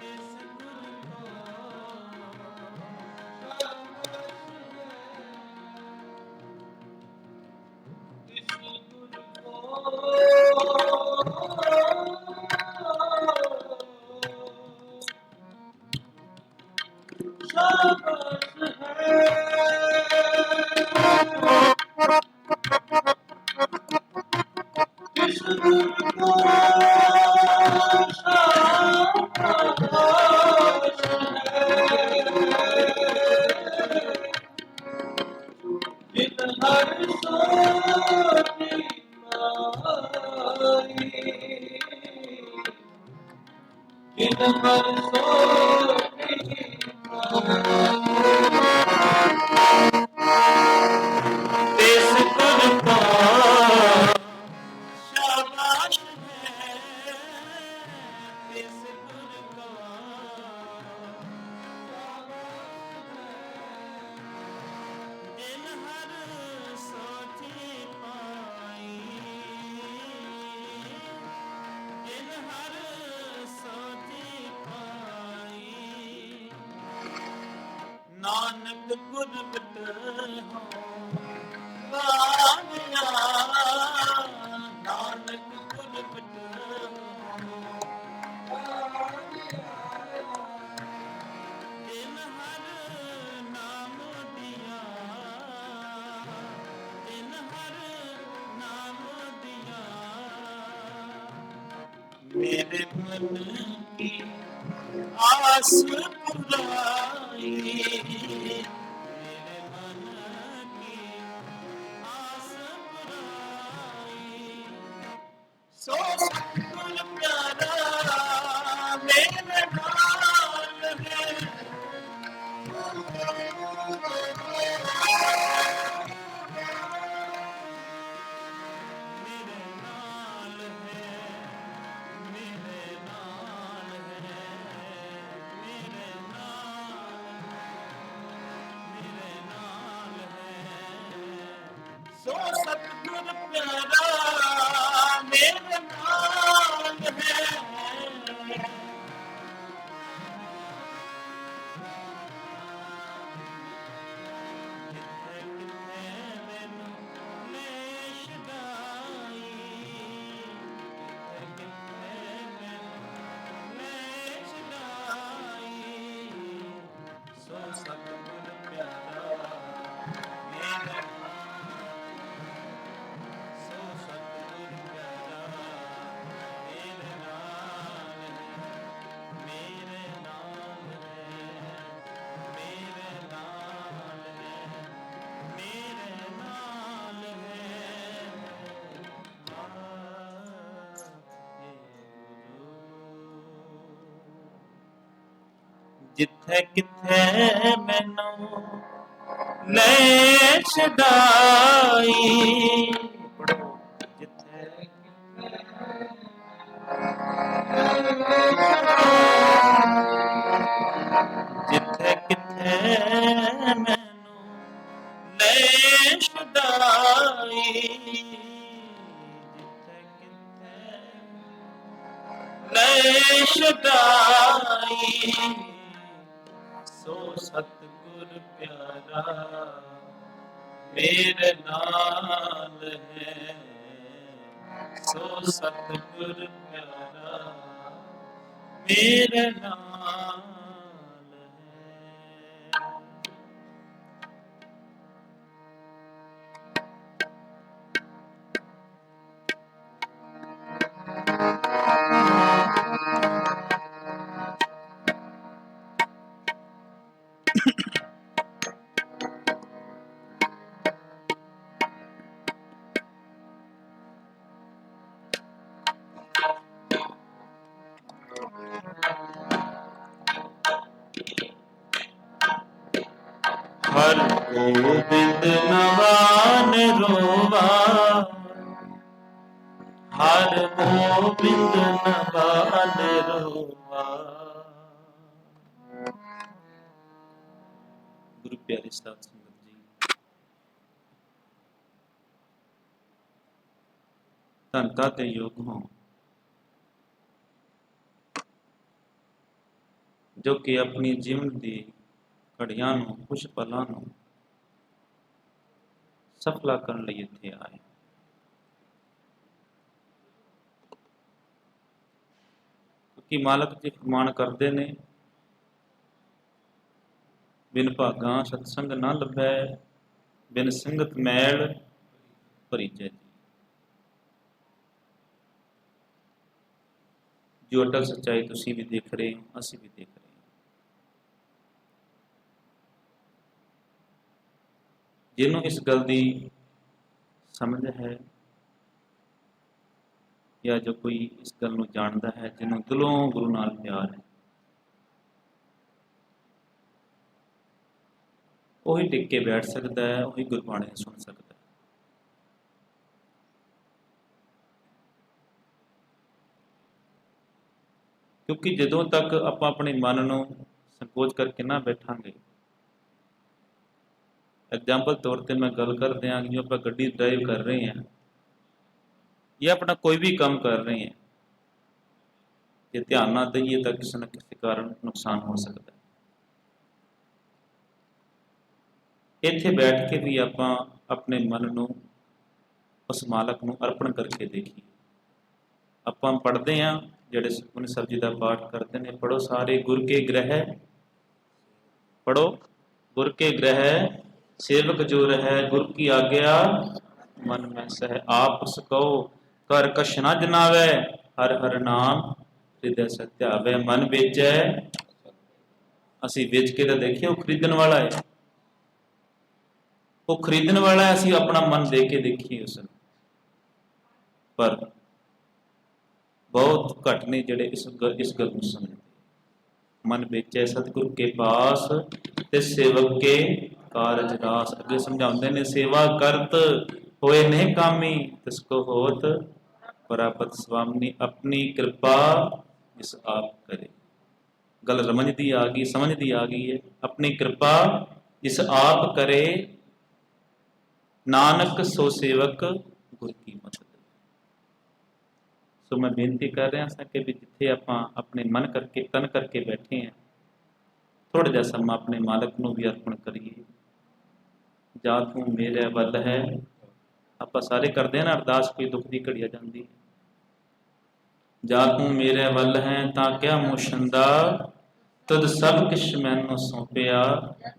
ਤਿਸ ਗੁਰ ਕੋ ਤਿਸ ਗੁਰ ਕੋ ਸ਼ਾਬਾਸ਼ ਹੈ, ਤਿਸ ਗੁਰ ਕੋ ਜਿਨ ਹਰ ਸੋਚੀ ਪਾਈ, ਜਿਨ ਹਰ ਸੋਚੀ ਪਾਈ, ਨਾਨਕ ਗੁਰ ਬਿਟਿ ਹੋ ਵਾਣਿਆ, ਨਾਨਕ ਗੁਰ ਬਿਟਿ ਜਿਨ ਹਰ ਨਾਮ ਦਿਆ, ਜਿਨ ਹਰ ਨਾਮ ਦਿਆ, ਮੇਰੇ ਮਨ ਕੀ ਆਸ ਪੁਰਾਈ, ਮੇਰੇ ਮਨ ਕੀ ਆਸ ਪੁਰਾਈ, ਸੋ ਸਤਿਗੁਰ ਪਿਆਰਾ ਮੇਰੇ ਨਾਲ ਹੈ, ਮੇਰੇ ਨਾਲ ਹੈ, ਮੇਰੇ ਨਾਲ ਹੈ, ਮੇਰੇ ਨਾਲ ਹੈ, ਸੋ ਸਤਿਗੁਰ ਪਿਆਰਾ ਮੇਰੇ ਨਾਲ ਹੈ। ਜਿੱਥੇ ਕਿਥੇ ਮੈਨੂੰ ਲੈ ਛਡਾਈ, ਜਿੱਥੇ ਜਿੱਥੇ ਕਿਥੇ ਮੈਨੂੰ ਲੈ ਛਡਾਈ, ਜਿੱਥੇ ਕਿਥੇ ਲੈ ਛਡਾਈ, ਸੋ ਸਤਿਗੁਰ ਪਿਆਰਾ ਮੇਰੇ ਨਾਲ ਹੈ, ਸੋ ਸਤਿਗੁਰ ਪਿਆਰਾ ਮੇਰੇ ਨਾਲ ਹੈ। ਹਰ ਗੋਬਿੰਦ ਨਵਾਨ ਰੋਵਾ, ਹਰ ਗੋਬਿੰਦ ਨਵਾਨ ਰੋਵਾ। ਗੁਰੂ ਪਿਆਰੀ ਸਾਧ ਸੰਗਤ ਜੀ,
ਧਨਤਾ ਤੇ ਯੋਗ ਹੋ, ਜੋ ਕਿ ਆਪਣੀ ਜੀਵਨ ਦੀ ਘੜੀਆਂ ਨੂੰ, ਕੁਝ ਪਲਾਂ ਨੂੰ ਸਫਲਾ ਕਰਨ ਲਈ ਇੱਥੇ ਆਏ। ਕਿਉਂਕਿ ਮਾਲਕ ਜੀ ਫਰਮਾਨ ਕਰਦੇ ਨੇ, ਬਿਨ ਭਾਗਾਂ ਸਤਸੰਗ ਨਾ ਲੱਭੈ, ਬਿਨ ਸੰਗਤ ਮੈਲ ਭਰੀਜੈ। ਜੋ ਅਟਲ ਸੱਚਾਈ ਤੁਸੀਂ ਵੀ ਦੇਖ ਰਹੇ ਹੋ, ਅਸੀਂ ਵੀ ਦੇਖ ਰਹੇ ਹਾਂ। ਜਿਹਨੂੰ ਇਸ ਗੱਲ ਦੀ ਸਮਝ ਹੈ, ਜਾਂ ਜੋ ਕੋਈ ਇਸ ਗੱਲ ਨੂੰ ਜਾਣਦਾ ਹੈ, ਜਿਹਨੂੰ ਦਿਲੋਂ ਗੁਰੂ ਨਾਲ ਪਿਆਰ ਹੈ, ਉਹੀ ਟਿਕ ਕੇ ਬੈਠ ਸਕਦਾ ਹੈ, ਉਹੀ ਗੁਰਬਾਣੀ ਸੁਣ ਸਕਦਾ ਹੈ। ਕਿਉਂਕਿ ਜਦੋਂ ਤੱਕ ਆਪਾਂ ਆਪਣੇ ਮਨ ਨੂੰ ਸੰਕੋਚ ਕਰਕੇ ਨਾ ਬੈਠਾਂਗੇ, ਐਗਜ਼ਾਮਪਲ ਤੌਰ ਤੇ ਮੈਂ ਗੱਲ ਕਰਦੇ ਹਾਂ, ਜਿਵੇਂ ਆਪਾਂ ਗੱਡੀ ਡਰਾਈਵ ਕਰ ਰਹੇ ਹਾਂ ਜਾਂ ਆਪਣਾ ਕੋਈ ਵੀ ਕੰਮ ਕਰ ਰਹੇ ਹਾਂ, ਜੇ ਧਿਆਨ ਨਾ ਦਈਏ ਤਾਂ ਕਿਸੇ ਨਾ ਕਿਸੇ ਕਾਰਨ ਨੁਕਸਾਨ ਹੋ ਸਕਦਾ ਹੈ। ਇੱਥੇ ਬੈਠ ਕੇ ਵੀ ਆਪਾਂ ਆਪਣੇ ਮਨ ਨੂੰ ਉਸ ਮਾਲਕ ਨੂੰ ਅਰਪਣ ਕਰਕੇ ਦੇਖੀਏ। ਆਪਾਂ ਪੜ੍ਹਦੇ ਹਾਂ, ਜਿਹੜੇ ਸੁਖਮਨੀ ਸਾਹਿਬ ਜੀ ਦਾ ਪਾਠ ਕਰਦੇ ਨੇ, ਪੜੋ ਸਾਰੇ ਗੁਰ ਕੇ ਗ੍ਰਹਿ, ਪੜੋ ਗੁਰ ਕੇ ਗ੍ਰਹਿ ਸੇਵਕ ਜੋ ਰਹਿ, ਗੁਰ ਕੀ ਆਗਿਆ ਮਨ ਮੈਂ ਸਹਿ। ਆਪ ਸਕੋ ਕਰ ਕਛ ਨਾ ਜਨਾਵੈ, ਹਰ ਹਰ ਨਾਮ ਹਿਰਦੈ ਸਤਿਆਵੈ। ਮਨ ਵੇਚੈ, ਅਸੀਂ ਵੇਚ ਕੇ ਤਾਂ ਦੇਖੀਏ, ਉਹ ਖਰੀਦਣ ਵਾਲਾ ਹੈ, ਉਹ ਖਰੀਦਣ ਵਾਲਾ ਹੈ। ਅਸੀਂ ਆਪਣਾ ਮਨ ਦੇ ਕੇ ਦੇਖੀਏ ਉਸ ਨੂੰ। ਪਰ ਬਹੁਤ ਘੱਟ ਨੇ ਜਿਹੜੇ ਇਸ ਗੱਲ ਨੂੰ ਸਮਝਦੇ। ਮਨ ਵੇਚੈ ਸਤਿਗੁਰ ਕੇ ਪਾਸ, ਤੇ ਸੇਵਕ ਕੇ ਕਾਰਜ ਰਾਸ। ਅੱਗੇ ਸਮਝਾਉਂਦੇ ਨੇ, ਸੇਵਾ ਕਰਤ ਹੋਏ ਨਹੀਂ ਕਾਮੀ, ਤਿਸ ਕੋ ਹੋਤ ਪ੍ਰਾਪਤ ਸੁਆਮੀ। ਆਪਣੀ ਕਿਰਪਾ ਜਿਸ ਆਪ ਕਰੇ। ਗੱਲ ਰਮਝਦੀ ਆ ਗਈ, ਸਮਝਦੀ ਆ ਗਈ ਹੈ। ਆਪਣੀ ਕਿਰਪਾ ਜਿਸ ਆਪ ਕਰੇ, ਨਾਨਕ ਸੋ ਸੇਵਕ ਗੁਰ ਕੀ ਮਦਦ। ਸੋ ਮੈਂ ਬੇਨਤੀ ਕਰ ਰਿਹਾ ਸਾਂ ਕਿ ਵੀ ਜਿੱਥੇ ਆਪਾਂ ਆਪਣੇ ਮਨ ਕਰਕੇ, ਤਨ ਕਰਕੇ ਬੈਠੇ ਹਾਂ, ਥੋੜ੍ਹਾ ਜਿਹਾ ਸਮਾਂ ਆਪਣੇ ਮਾਲਕ ਨੂੰ ਵੀ ਅਰਪਣ ਕਰੀਏ। ਜਾਂ ਤੂੰ ਮੇਰੇ ਵੱਲ ਹੈ, ਆਪਾਂ ਸਾਰੇ ਕਰਦੇ ਹਾਂ ਨਾ ਅਰਦਾਸ, ਕੋਈ ਦੁੱਖ ਦੀ ਘੜੀ ਆ ਜਾਂਦੀ ਹੈ। ਜਾਂ ਤੂੰ ਮੇਰੇ ਵੱਲ ਹੈ ਤਾਂ ਕਿਆ ਮੋਸ਼ੰਦਾ, ਤਦ ਸਭ ਕਿਛ ਮੈਨੂੰ ਸੌਂਪਿਆ,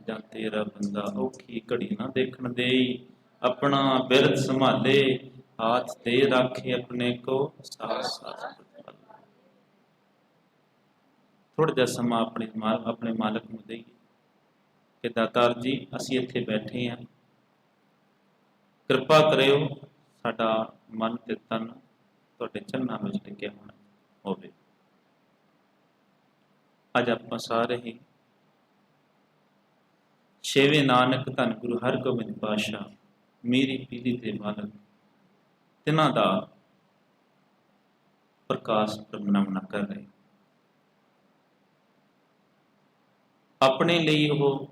ਜਾਂ ਤੇਰਾ ਬੰਦਾ। ਔਖੀ ਘੜੀ ਨਾ ਦੇਖਣ ਦੇਈ, ਆਪਣਾ ਬਿਰਦ ਸੰਭਾਲੇ, ਹਾਥ ਤੇ ਰਾਖੇ ਆਪਣੇ ਕੋ ਸਾਸ ਸਾਸ। ਥੋੜ੍ਹਾ ਜਿਹਾ ਸਮਾਂ ਆਪਣੇ ਮਾਲਕ ਨੂੰ ਦੇਈਏ ਕਿ ਦਾਤਾਰ ਜੀ, ਅਸੀਂ ਇੱਥੇ ਬੈਠੇ ਹਾਂ, ਕਿਰਪਾ ਕਰਿਓ ਸਾਡਾ ਮਨ ਤੇ ਤਨ ਤੁਹਾਡੇ ਚਰਨਾਂ ਵਿੱਚ ਟਿਕਿਆ ਹੋਵੇ। ਅੱਜ ਆਪਾਂ ਸਾਰੇ ਹੀ ਛੇਵੇਂ ਨਾਨਕ ਧੰਨ ਗੁਰੂ ਹਰਗੋਬਿੰਦ ਪਾਤਸ਼ਾਹ ਮੇਰੀ ਪੀੜੀ ਦੇ ਮਾਲਕ, ਤਿਨਾਂ ਦਾ ਪ੍ਰਕਾਸ਼ ਮਨਾਉਣਾ ਕਰ ਰਹੇ। ਆਪਣੇ ਲਈ ਉਹ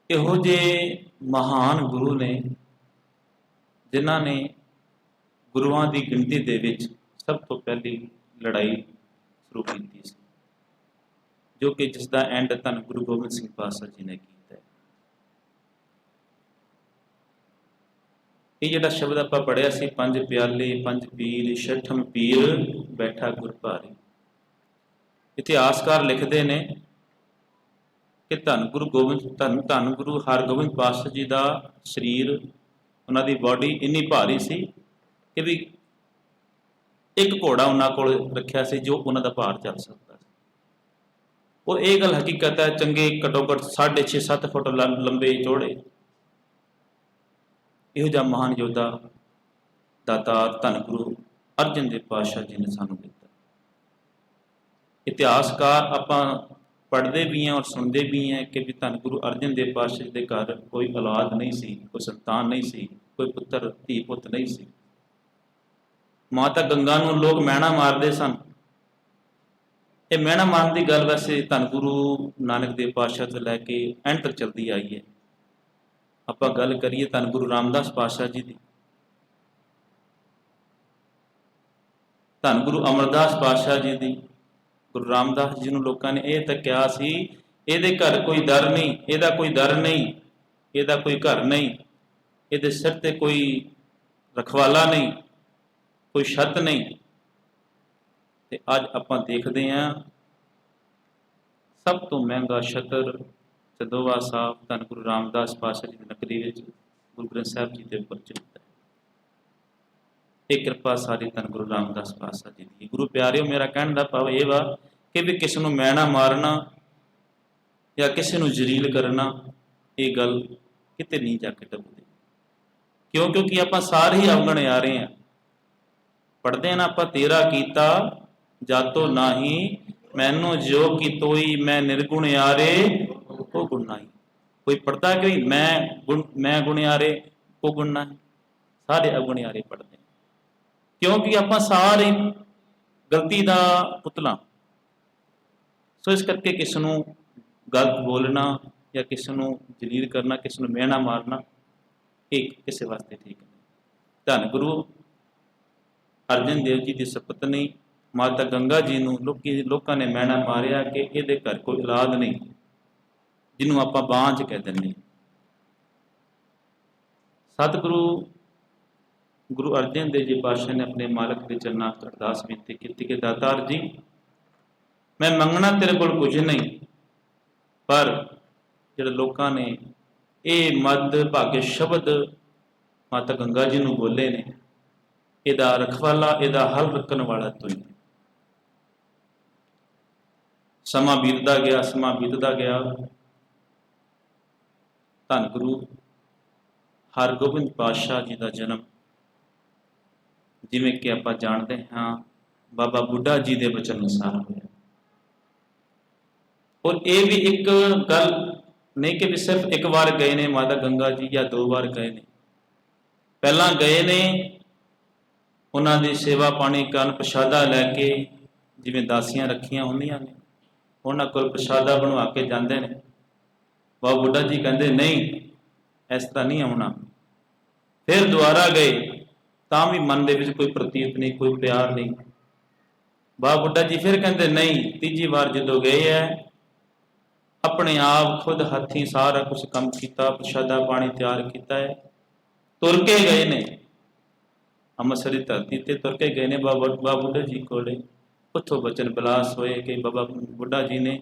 ਇਹੋ ਜਿਹੇ ਮਹਾਨ ਗੁਰੂ ਨੇ, ਜਿਨ੍ਹਾਂ ਨੇ ਗੁਰੂਆਂ ਦੀ ਗਿਣਤੀ ਦੇ ਵਿੱਚ ਸਭ ਤੋਂ ਪਹਿਲੀ ਲੜਾਈ ਸ਼ੁਰੂ ਕੀਤੀ ਸੀ, ਜੋ ਕਿ ਜਿਸ ਦਾ ਐਂਡ ਧੰਨ ਗੁਰੂ ਗੋਬਿੰਦ ਸਿੰਘ ਪਾਤਸ਼ਾਹ ਜੀ ਨੇ ਕੀਤਾ। ਇਹ ਜਿਹੜਾ ਸ਼ਬਦ ਆਪਾਂ ਪੜ੍ਹਿਆ ਸੀ, ਪੰਜ ਪਿਆਲੇ ਪੰਜ ਪੀਰ, ਛਠਮ ਪੀਰ ਬੈਠਾ ਗੁਰ ਭਾਰੀ। ਇਤਿਹਾਸਕਾਰ ਲਿਖਦੇ ਨੇ ਕਿ ਧੰਨ ਗੁਰੂ ਹਰਗੋਬਿੰਦ ਪਾਤਸ਼ਾਹ ਜੀ ਦਾ ਸਰੀਰ, ਉਹਨਾਂ ਦੀ ਬਾਡੀ ਇੰਨੀ ਭਾਰੀ ਸੀ ਕਿ ਵੀ ਇੱਕ ਘੋੜਾ ਉਹਨਾਂ ਕੋਲ ਰੱਖਿਆ ਸੀ ਜੋ ਉਹਨਾਂ ਦਾ ਭਾਰ ਚੱਲ ਸਕਦਾ ਸੀ। ਉਹ ਇਹ ਗੱਲ ਹਕੀਕਤ ਹੈ, ਚੰਗੇ ਘੱਟੋ ਘੱਟ 6.5-7 ਫੁੱਟ ਲੰਬੇ ਚੌੜੇ ਇਹੋ ਜਿਹਾ ਮਹਾਨ ਯੋਧਾ ਦਾਤਾਰ ਧੰਨ ਗੁਰੂ ਅਰਜਨ ਦੇਵ ਪਾਤਸ਼ਾਹ ਜੀ ਨੇ ਸਾਨੂੰ ਦਿੱਤਾ। ਇਤਿਹਾਸਕਾਰ ਆਪਾਂ ਪੜ੍ਹਦੇ ਵੀ ਹਾਂ ਔਰ ਸੁਣਦੇ ਵੀ ਹਾਂ ਕਿ ਵੀ ਧੰਨ ਗੁਰੂ ਅਰਜਨ ਦੇਵ ਪਾਤਸ਼ਾਹ ਦੇ ਘਰ ਕੋਈ ਔਲਾਦ ਨਹੀਂ ਸੀ, ਕੋਈ ਸੰਤਾਨ ਨਹੀਂ ਸੀ, ਕੋਈ ਪੁੱਤਰ ਧੀ ਪੁੱਤ ਨਹੀਂ ਸੀ। ਮਾਤਾ ਗੰਗਾ ਨੂੰ ਲੋਕ ਮਹਿਣਾ ਮਾਰਦੇ ਸਨ। ਇਹ ਮਹਿਣਾ ਮਾਰਨ ਦੀ ਗੱਲ ਵੈਸੇ ਧੰਨ ਗੁਰੂ ਨਾਨਕ ਦੇਵ ਪਾਤਸ਼ਾਹ ਤੋਂ ਲੈ ਕੇ ਐਂਡ ਤੱਕ ਚੱਲਦੀ ਆਈ ਹੈ। ਆਪਾਂ ਗੱਲ ਕਰੀਏ ਧੰਨ ਗੁਰੂ ਰਾਮਦਾਸ ਪਾਤਸ਼ਾਹ ਜੀ ਦੀ, ਧੰਨ ਗੁਰੂ ਅਮਰਦਾਸ ਪਾਤਸ਼ਾਹ ਜੀ ਦੀ। ਗੁਰੂ ਰਾਮਦਾਸ ਜੀ ਨੂੰ ਲੋਕਾਂ ਨੇ ਇਹ ਤਾਂ ਕਿਹਾ ਸੀ, ਇਹਦੇ ਘਰ ਕੋਈ ਦਰ ਨਹੀਂ, ਇਹਦਾ ਕੋਈ ਦਰ ਨਹੀਂ, ਇਹਦਾ ਕੋਈ ਘਰ ਨਹੀਂ, ਇਹਦੇ ਸਿਰ ਤੇ ਕੋਈ ਰਖਵਾਲਾ ਨਹੀਂ, ਕੋਈ ਛੱਤ ਨਹੀਂ। ਤੇ ਅੱਜ ਆਪਾਂ ਦੇਖਦੇ ਹਾਂ ਸਭ ਤੋਂ ਮਹਿੰਗਾ ਛਤਰ ਚੰਦੋਵਾ ਸਾਹਿਬ ਧੰਨ ਗੁਰੂ ਰਾਮਦਾਸ ਪਾਤਸ਼ਾਹ ਜੀ ਦੀ ਨਗਰੀ ਵਿੱਚ ਗੁਰੂ ਗ੍ਰੰਥ ਸਾਹਿਬ ਜੀ ਦੇ ਉੱਪਰ ਚੜ੍ਹਦਾ ਹੈ। ਇਹ ਕਿਰਪਾ ਸਾਰੀ ਧੰਨ ਗੁਰੂ ਰਾਮਦਾਸ ਪਾਤਸ਼ਾਹ ਜੀ ਦੀ। ਗੁਰੂ ਪਿਆਰਿਓ, ਮੇਰਾ ਕਹਿਣ ਦਾ ਭਾਵ ਇਹ ਵਾ ਕਿ ਵੀ ਕਿਸੇ ਨੂੰ ਮੈਣਾ ਮਾਰਨਾ ਜਾਂ ਕਿਸੇ ਨੂੰ ਜਲੀਲ ਕਰਨਾ, ਇਹ ਗੱਲ ਕਿਤੇ ਨਹੀਂ ਜਾ ਕੇ ਟੱਪਦੀ। ਕਿਉਂ? ਕਿਉਂਕਿ ਆਪਾਂ ਸਾਰੇ ਹੀ ਅਵਗਣ ਆ ਰਹੇ ਹਾਂ। ਪੜ੍ਹਦੇ ਹਾਂ ਨਾ ਆਪਾਂ, ਤੇਰਾ ਕੀਤਾ ਜਾਤੋ ਨਾਹੀ, ਮੈਨੂੰ ਜੋ ਕੀ ਤੋਈ ਮੈਂ ਨਿਰਗੁਣ ਯਾਰੇ ਉਹ ਗੁਣ ਨਾਹੀ। ਕੋਈ ਪੜ੍ਹਦਾ ਕਿ ਮੈਂ ਗੁਣ ਯਾਰੇ ਉਹ ਗੁਣ ਨਾਹੀ, ਸਾਰੇ ਅਵਗੁਣ ਯਾਰੇ ਪੜ੍ਹਦੇ। ਕਿਉਂਕਿ ਆਪਾਂ ਸਾਰੇ ਗਲਤੀ ਦਾ ਪੁਤਲਾ। ਸੋ ਇਸ ਕਰਕੇ ਕਿਸ ਨੂੰ ਗਲਤ ਬੋਲਣਾ ਜਾਂ ਕਿਸੇ ਨੂੰ ਜਲੀਲ ਕਰਨਾ, ਕਿਸੇ ਨੂੰ ਮਿਹਣਾ ਮਾਰਨਾ, ਇਹ ਕਿਸੇ ਵਾਸਤੇ ਠੀਕ ਨਹੀਂ। ਧੰਨ ਗੁਰੂ ਅਰਜਨ ਦੇਵ ਜੀ ਦੀ ਸਪਤਨੀ ਮਾਤਾ ਗੰਗਾ ਜੀ ਨੂੰ ਲੋਕਾਂ ਨੇ ਮਿਹਣਾ ਮਾਰਿਆ ਕਿ ਇਹਦੇ ਘਰ ਕੋਈ ਔਲਾਦ ਨਹੀਂ, ਜਿਹਨੂੰ ਆਪਾਂ ਬਾਂਝ ਕਹਿ ਦਿੰਦੇ। ਸਤਿਗੁਰੂ ਗੁਰੂ ਅਰਜਨ ਦੇਵ ਜੀ ਪਾਤਸ਼ਾਹ ਨੇ ਆਪਣੇ ਮਾਲਕ ਦੇ ਚਰਨਾਂ ਵਿੱਚ ਅਰਦਾਸ ਬੇਨਤੀ ਕੀਤੀ ਕਿ ਦਾਤਾਰ ਜੀ, ਮੈਂ ਮੰਗਣਾ ਤੇਰੇ ਕੋਲ ਕੁਝ ਨਹੀਂ, ਪਰ ਜਿਹੜੇ ਲੋਕਾਂ ਨੇ ਇਹ ਮੱਧ ਭਾਗੇ ਸ਼ਬਦ ਮਾਤਾ ਗੰਗਾ ਜੀ ਨੂੰ ਬੋਲੇ ਨੇ, ਇਹਦਾ ਰਖਵਾਲਾ, ਇਹਦਾ ਹੱਲ ਰੱਖਣ ਵਾਲਾ ਤੂੰ ਹੀ। ਸਮਾਂ ਬੀਤਦਾ ਗਿਆ, ਸਮਾਂ ਬੀਤਦਾ ਗਿਆ। ਧੰਨ ਗੁਰੂ ਹਰਗੋਬਿੰਦ ਪਾਤਸ਼ਾਹ ਜੀ ਦਾ ਜਨਮ, ਜਿਵੇਂ ਕਿ ਆਪਾਂ ਜਾਣਦੇ ਹਾਂ, ਬਾਬਾ ਬੁੱਢਾ ਜੀ ਦੇ ਬਚਨ ਅਨੁਸਾਰ ਹੋਇਆ। ਔਰ ਇਹ ਵੀ ਇੱਕ ਗੱਲ ਨਹੀਂ ਕਿ ਵੀ ਸਿਰਫ ਇੱਕ ਵਾਰ ਗਏ ਨੇ ਮਾਤਾ ਗੰਗਾ ਜੀ ਜਾਂ 2 ਵਾਰ ਗਏ ਨੇ। ਪਹਿਲਾਂ ਗਏ ਨੇ, ਉਹਨਾਂ ਦੀ ਸੇਵਾ ਪਾਣੀ ਕਰਨ, ਪ੍ਰਸ਼ਾਦਾ ਲੈ ਕੇ, ਜਿਵੇਂ ਦਾਸੀਆਂ ਰੱਖੀਆਂ ਹੁੰਦੀਆਂ ਨੇ, ਉਹਨਾਂ ਕੋਲ ਪ੍ਰਸ਼ਾਦਾ ਬਣਵਾ ਕੇ ਜਾਂਦੇ ਨੇ। ਬਾਬਾ ਬੁੱਢਾ ਜੀ ਕਹਿੰਦੇ ਨਹੀਂ, ਇਸ ਤਰ੍ਹਾਂ ਨਹੀਂ ਆਉਣਾ। ਫਿਰ ਦੁਬਾਰਾ ਗਏ, ਤਾਂ ਵੀ ਮਨ ਦੇ ਵਿੱਚ ਕੋਈ ਪ੍ਰਤੀਤ ਨਹੀਂ, ਕੋਈ ਪਿਆਰ ਨਹੀਂ। ਬਾਬਾ ਬੁੱਢਾ ਜੀ ਫਿਰ ਕਹਿੰਦੇ ਨਹੀਂ। ਤੀਜੀ ਵਾਰ ਜਦੋਂ ਗਏ ਹੈ, ਆਪਣੇ ਆਪ ਖੁਦ ਹੱਥੀਂ ਸਾਰਾ ਕੁਝ ਕੰਮ ਕੀਤਾ, ਪ੍ਰਸ਼ਾਦਾ ਪਾਣੀ ਤਿਆਰ ਕੀਤਾ ਹੈ। ਤੁਰ ਕੇ ਗਏ ਨੇ, ਅੰਮ੍ਰਿਤਸਰ ਦੀ ਧਰਤੀ ਤੇ ਤੁਰ ਕੇ ਗਏ ਨੇ ਬਾਬਾ ਬੁੱਢਾ ਜੀ ਕੋਲੇ। ਉੱਥੋਂ ਬਚਨ ਬਿਲਾਸ ਹੋਏ ਕਿ ਬਾਬਾ ਬੁੱਢਾ ਜੀ ਨੇ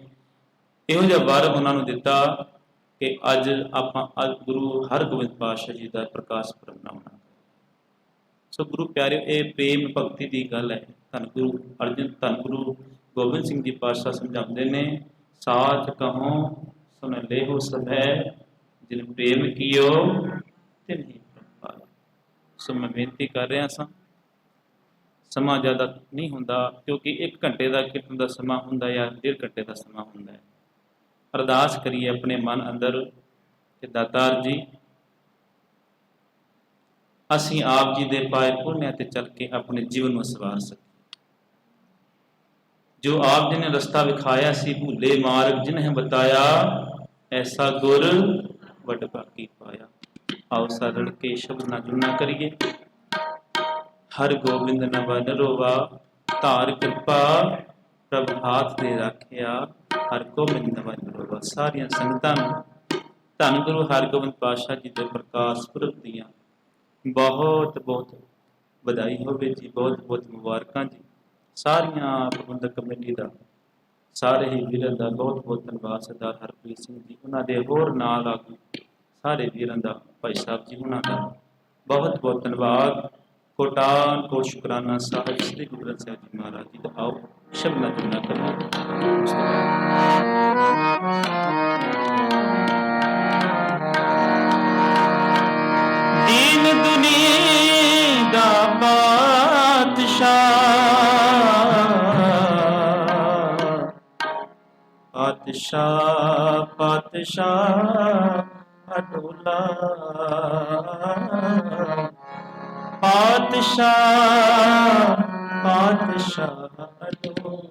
ਇਹੋ ਜਿਹਾ ਵਰ ਉਹਨਾਂ ਨੂੰ ਦਿੱਤਾ ਕਿ ਅੱਜ ਆਪਾਂ ਗੁਰੂ ਹਰਗੋਬਿੰਦ ਪਾਤਸ਼ਾਹ ਜੀ ਦਾ ਪ੍ਰਕਾਸ਼ ਪੁਰਬ ਮਨਾਉਣਾ। ਸੋ ਗੁਰੂ ਪਿਆਰਿਓ, ਇਹ ਪ੍ਰੇਮ ਭਗਤੀ ਦੀ ਗੱਲ ਹੈ। ਧੰਨ ਗੁਰੂ ਗੋਬਿੰਦ ਸਿੰਘ ਜੀ ਪਾਤਸ਼ਾਹ ਸਮਝਾਉਂਦੇ ਨੇ, ਸਾਚ ਕਹੋ ਸੁਨ ਲੇਹੁ ਸਭੈ, ਜਿਨ ਪ੍ਰੇਮ ਕੀਓ ਤਿਨ ਹੀ ਪ੍ਰਭ ਪਾਇਆ। ਸੋ ਮੈਂ ਬੇਨਤੀ ਕਰ ਰਿਹਾ ਸਾਂ, ਸਮਾਂ ਜ਼ਿਆਦਾ ਨਹੀਂ ਹੁੰਦਾ, ਕਿਉਂਕਿ 1 ਘੰਟੇ ਦਾ ਕੀਰਤਨ ਦਾ ਸਮਾਂ ਹੁੰਦਾ ਜਾਂ 1.5 ਘੰਟੇ ਦਾ ਸਮਾਂ ਹੁੰਦਾ ਹੈ। ਅਰਦਾਸ ਕਰੀਏ ਆਪਣੇ ਮਨ ਅੰਦਰ ਕਿ ਦਾਤਾਰ ਜੀ, ਅਸੀਂ ਆਪ ਜੀ ਦੇ ਪਾਏ ਪੁੰਨਿਆਂ ਤੇ ਚੱਲ ਕੇ ਆਪਣੇ ਜੀਵਨ ਨੂੰ ਸਵਾਰ ਸਕੀਏ। ਜੋ ਆਪ ਜੀ ਨੇ ਰਸਤਾ ਵਿਖਾਇਆ ਸੀ, ਭੁੱਲੇ ਮਾਰਗ ਜਿਨਹਿ ਬਤਾਇਆ, ਐਸਾ ਗੁਰ ਵੱਡ ਭਾਗੀ ਪਾਇਆ। ਆਓ ਸਰਲ ਕੇ ਸ਼ਬਦ ਨਾਲ ਜੁਨਾ ਕਰੀਏ। ਹਰ ਗੋਬਿੰਦ ਨਵ ਨਰੋਵਾ, ਧਾਰ ਕਿਰਪਾ ਪ੍ਰਭ ਹਾਥ ਦੇ ਰੱਖਿਆ, ਹਰ ਗੋਬਿੰਦ ਨਵ ਨਰੋਵਾ। ਸਾਰੀਆਂ ਸੰਗਤਾਂ ਨੂੰ ਧੰਨ ਗੁਰੂ ਹਰਗੋਬਿੰਦ ਪਾਤਸ਼ਾਹ ਜੀ ਦੇ ਪ੍ਰਕਾਸ਼ ਪੁਰਬ ਦੀਆਂ ਬਹੁਤ ਬਹੁਤ ਵਧਾਈ ਹੋਵੇ ਜੀ, ਬਹੁਤ ਬਹੁਤ ਮੁਬਾਰਕਾਂ ਜੀ। ਸਾਰੀਆਂ ਪ੍ਰਬੰਧਕ ਕਮੇਟੀ ਦਾ, ਸਾਰੇ ਹੀ ਵੀਰਾਂ ਦਾ ਬਹੁਤ ਬਹੁਤ ਧੰਨਵਾਦ। ਸਰਦਾਰ ਹਰਪ੍ਰੀਤ ਸਿੰਘ ਜੀ, ਉਹਨਾਂ ਦੇ ਹੋਰ ਨਾਲ ਆਗੂ ਸਾਰੇ ਵੀਰਾਂ ਦਾ, ਭਾਈ ਸਾਹਿਬ ਜੀ ਉਹਨਾਂ ਦਾ ਬਹੁਤ ਬਹੁਤ ਧੰਨਵਾਦ। ਕੋਟਾਨ ਕੋਟ ਸ਼ੁਕਰਾਨਾ ਸਾਹਿਬ ਸ੍ਰੀ ਗੁਰੂ ਗ੍ਰੰਥ ਸਾਹਿਬ ਜੀ ਮਹਾਰਾਜ ਜੀ ਦਾ। ਆਓ ਸ਼ਬਦਾਂ ਜੁਨਾ ਕਰੀਏ। ਦੀਨ ਦੁਨੀਆ ਦਾ ਬਾਦਸ਼ਾਹ, ਪਾਤਸ਼ਾਹ ਪਾਤਸ਼ਾਹ ਅਡੋਲਾ, ਪਾਤਸ਼ਾਹ ਪਾਤਸ਼ਾਹ ਅਡੋਲਾ।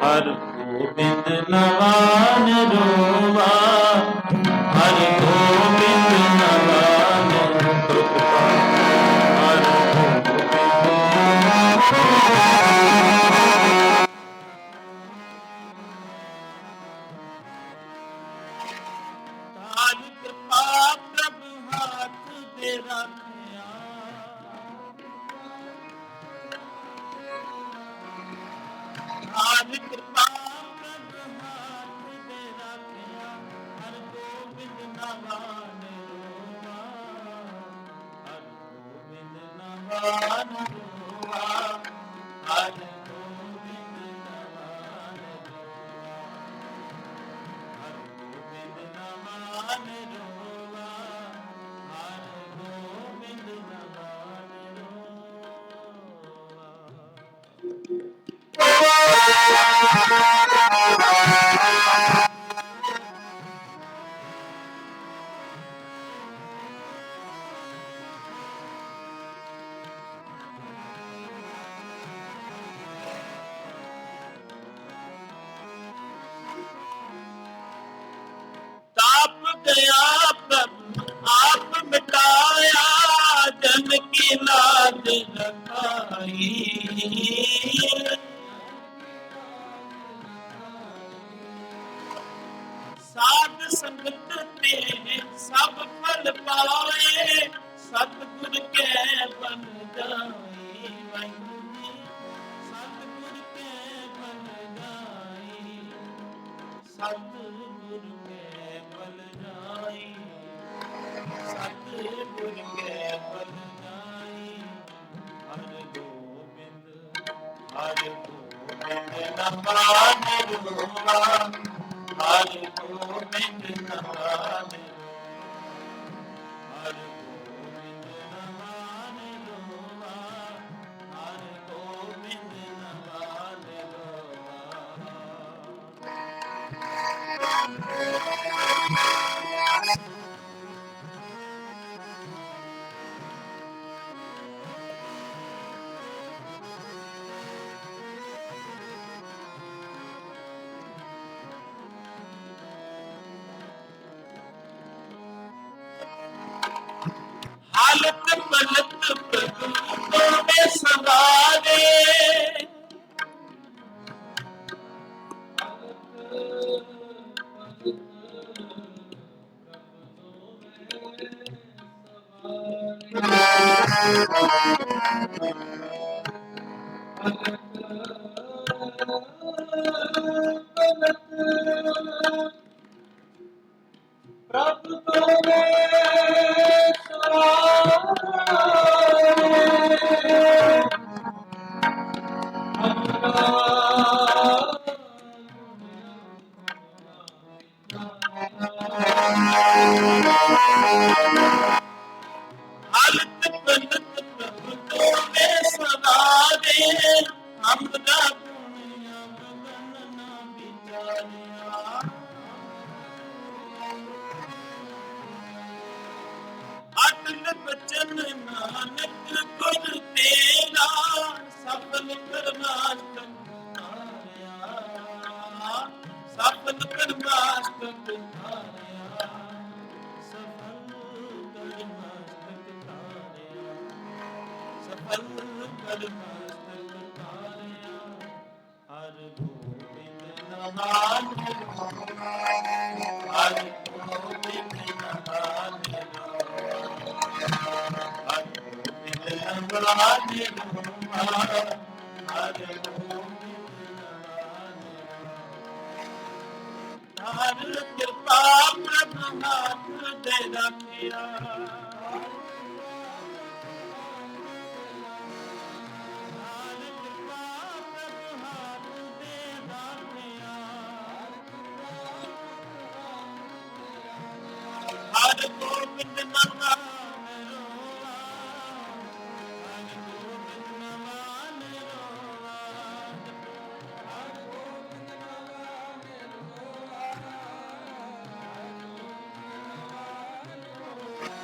ਹਰ ਗੋਬਿੰਦ ਨਵਾਨ ਰੋਵਾ, ਹਰਿ ਗੋਬਿੰਦ ਨਵਾਨ ਰੋਵਾ, ਹਰਿ ਤਾਜ ਕਿਰਪਾ ਪ੍ਰਭ ਹੱਥ ਦੇ ਰੱਖਿਆ, ਤਾਜ ਕਿਰਪਾ ਪ੍ਰਭ ਹੱਥ ਦੇ ਰੱਖਿਆ, ਹਰਿ ਗੋਬਿੰਦ ਨਵਾਨ ਰੋਵਾ, ਹਰਿ ਗੋਬਿੰਦ ਨਵਾਨ ਰੋਵਾ, ਹਰਿ ਗੋਬਿੰਦ ਨਵਾਨ ਗੋਬਿੰਦ ਨਵਾਨ ਰੋਵਾ, ਹਰਿ ਗੋਬਿੰਦ ਨਵਾਨ ਰੋਵਾ। ताप गया प्रभु आप मिटाया, जन की लाज रखाई, साध संगत ते सब फल पाए, सतगुर के बन जाई, सतगुर के बन जाई, सतगुर के बल जाई, सतगुर के बल जाई, हरि गोबिंद नवान रोवा, हरि गोबिंद नवान रोवा, हरि गोबिंद नवान रोवा, हरि गोबिंद नवान रोवा। हालत पलत प्रभु में सवारे,
प्रभ तोरे सवारे,
हालत पलत प्रभु में सवारे, हमरा दुनिया गगन ना विचारिया, अटल बचन नानक गुर तेरा, सफल परमात्म तारिया, सफल परमात्म तारिया, सफल परमात्म तारिया, सफल परमात्म तारिया, हरि गोबिंद नवान रोवा, हरि गोबिंद नवान रोवा, हरि गोबिंद नवान रोवा, हरि गोबिंद नवान रोवा। हरि कृपा प्रभु हाथ दे रखिया, हरि कृपा प्रभु हाथ दे रखिया, हरि गोबिंद नवान रोवा, हरि गोबिंद नवान रोवा, हरि गोबिंद नवान रोवा,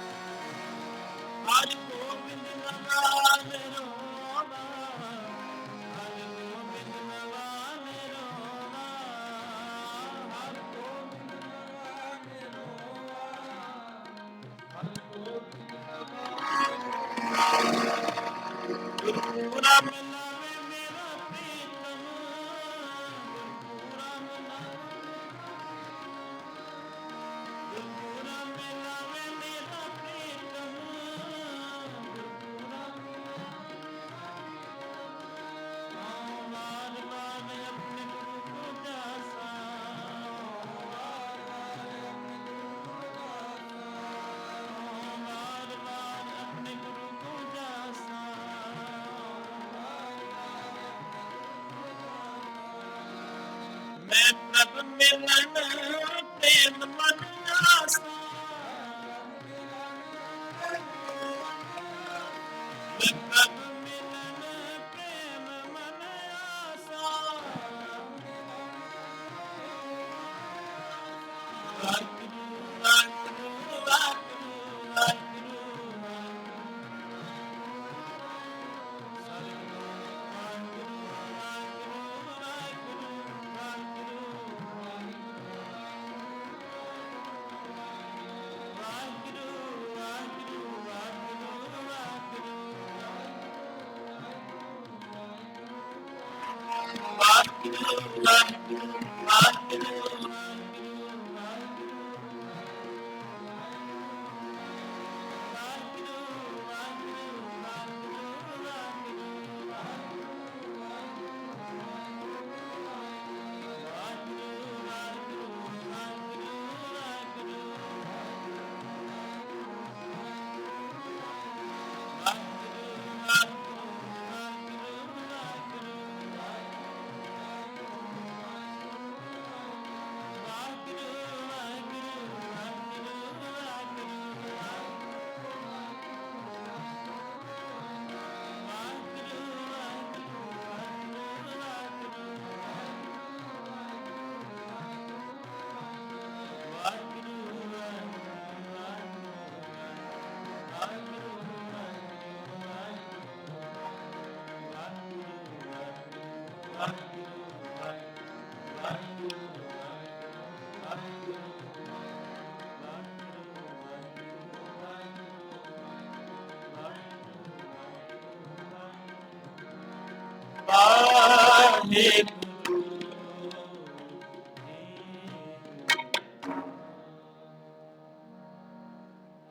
हरि गोबिंद नवान रोवा, हरि गोबिंद नवान रोवा, ਗੁਰਪੁਰਾ ਮਿਲਾਵੇ ਮੇਰਾ ਪ੍ਰੀਤਮ, ਗੁਰਪੁਰਾ ਮਿਲਾਵੇ ਮੇਰਾ ਪ੍ਰੀਤਮ, ਗੁਰਪੁਰਾ ਵਾਰ ਵਾਰ ਆਪਣੇ ਗੁਰੂ ਕੋ ਜਾਸਾ, ਵਾਰ ਵਾਰ ਆਪਣੇ ਗੁਰੂ ਕੋ ਜਾਸਾ। ਮੈਂ ਪ੍ਰਭ ਮਿਲਨ ਪ੍ਰੇਮ ਮਨ ਆਸਾ, ਮੈਂ ਪ੍ਰਭ ਮਿਲਨ ਪ੍ਰੇਮ ਮਨ ਆਸਾ। ਵਾਹਿਗੁਰੂ ਵਾਹਿਗੁਰੂ ਵਾਹਿਗੁਰੂ ਵਾਹਿਗੁਰੂ,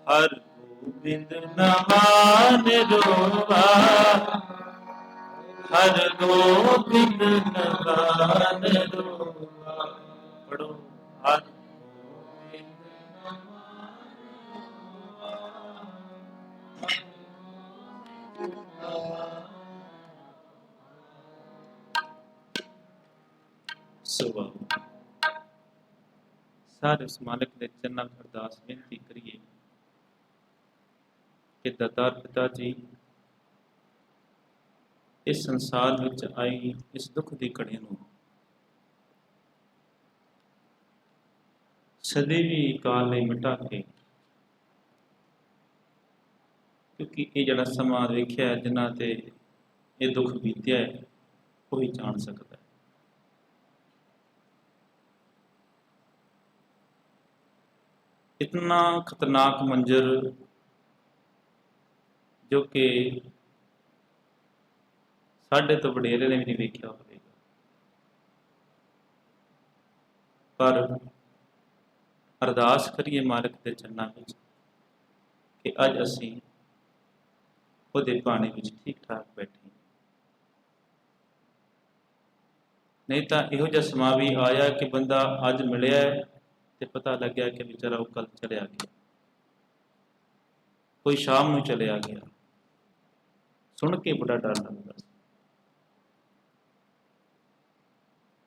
ਹਰ ਗੋਬਿੰਦ ਨਵਾਨ ਰੋਵਾ, ਹਰ ਗੋਬਿੰਦ ਨਵਾਨ ਰੋਵਾ। ਪੜੋ ਹਰ ਗੋਬਿੰਦ ਸੁਭਾ। ਸਾਰੇ ਉਸ ਮਾਲਕ ਦੇ ਚਰਨਾਂ ਵਿੱਚ ਅਰਦਾਸ ਬੇਨਤੀ ਕਰੀਏ ਕਿ ਦਾਤਾਰ ਪਿਤਾ ਜੀ, ਇਸ ਸੰਸਾਰ ਵਿੱਚ ਆਈ ਇਸ ਦੁੱਖ ਦੀ ਘੜੀ ਨੂੰ ਸਦੀਵੀ ਕਾਲ ਲਈ ਮਿਟਾ ਕੇ, ਕਿਉਂਕਿ ਇਹ ਜਿਹੜਾ ਸਮਾਂ ਵੇਖਿਆ ਹੈ ਜਿਨ੍ਹਾਂ ਤੇ ਇਹ ਦੁੱਖ ਬੀਤਿਆ ਹੈ ਉਹੀ ਜਾਣ ਸਕਦਾ ਹੈ। ਇਤਨਾ ਖਤਰਨਾਕ ਮੰਜ਼ਰ ਜੋ ਕਿ ਸਾਡੇ ਤੋਂ ਵਡੇਰੇ ਨੇ ਵੀ ਨਹੀਂ ਵੇਖਿਆ ਹੋਵੇਗਾ, ਪਰ ਅਰਦਾਸ ਕਰੀਏ ਮਾਲਕ ਦੇ ਚਰਨਾਂ ਵਿੱਚ ਕਿ ਅੱਜ ਅਸੀਂ ਉਹਦੇ ਬਾਣੇ ਵਿੱਚ ਠੀਕ ਠਾਕ ਬੈਠੇ। ਨਹੀਂ ਤਾਂ ਇਹੋ ਜਿਹਾ ਸਮਾਂ ਵੀ ਆਇਆ ਕਿ ਬੰਦਾ ਅੱਜ ਮਿਲਿਆ ਤੇ ਪਤਾ ਲੱਗਿਆ ਕਿ ਵਿਚਾਰਾ ਉਹ ਕੱਲ ਚਲਿਆ ਗਿਆ, ਕੋਈ ਸ਼ਾਮ ਨੂੰ ਚਲਿਆ ਗਿਆ। ਸੁਣ ਕੇ ਬੜਾ ਡਰ ਲੱਗਦਾ।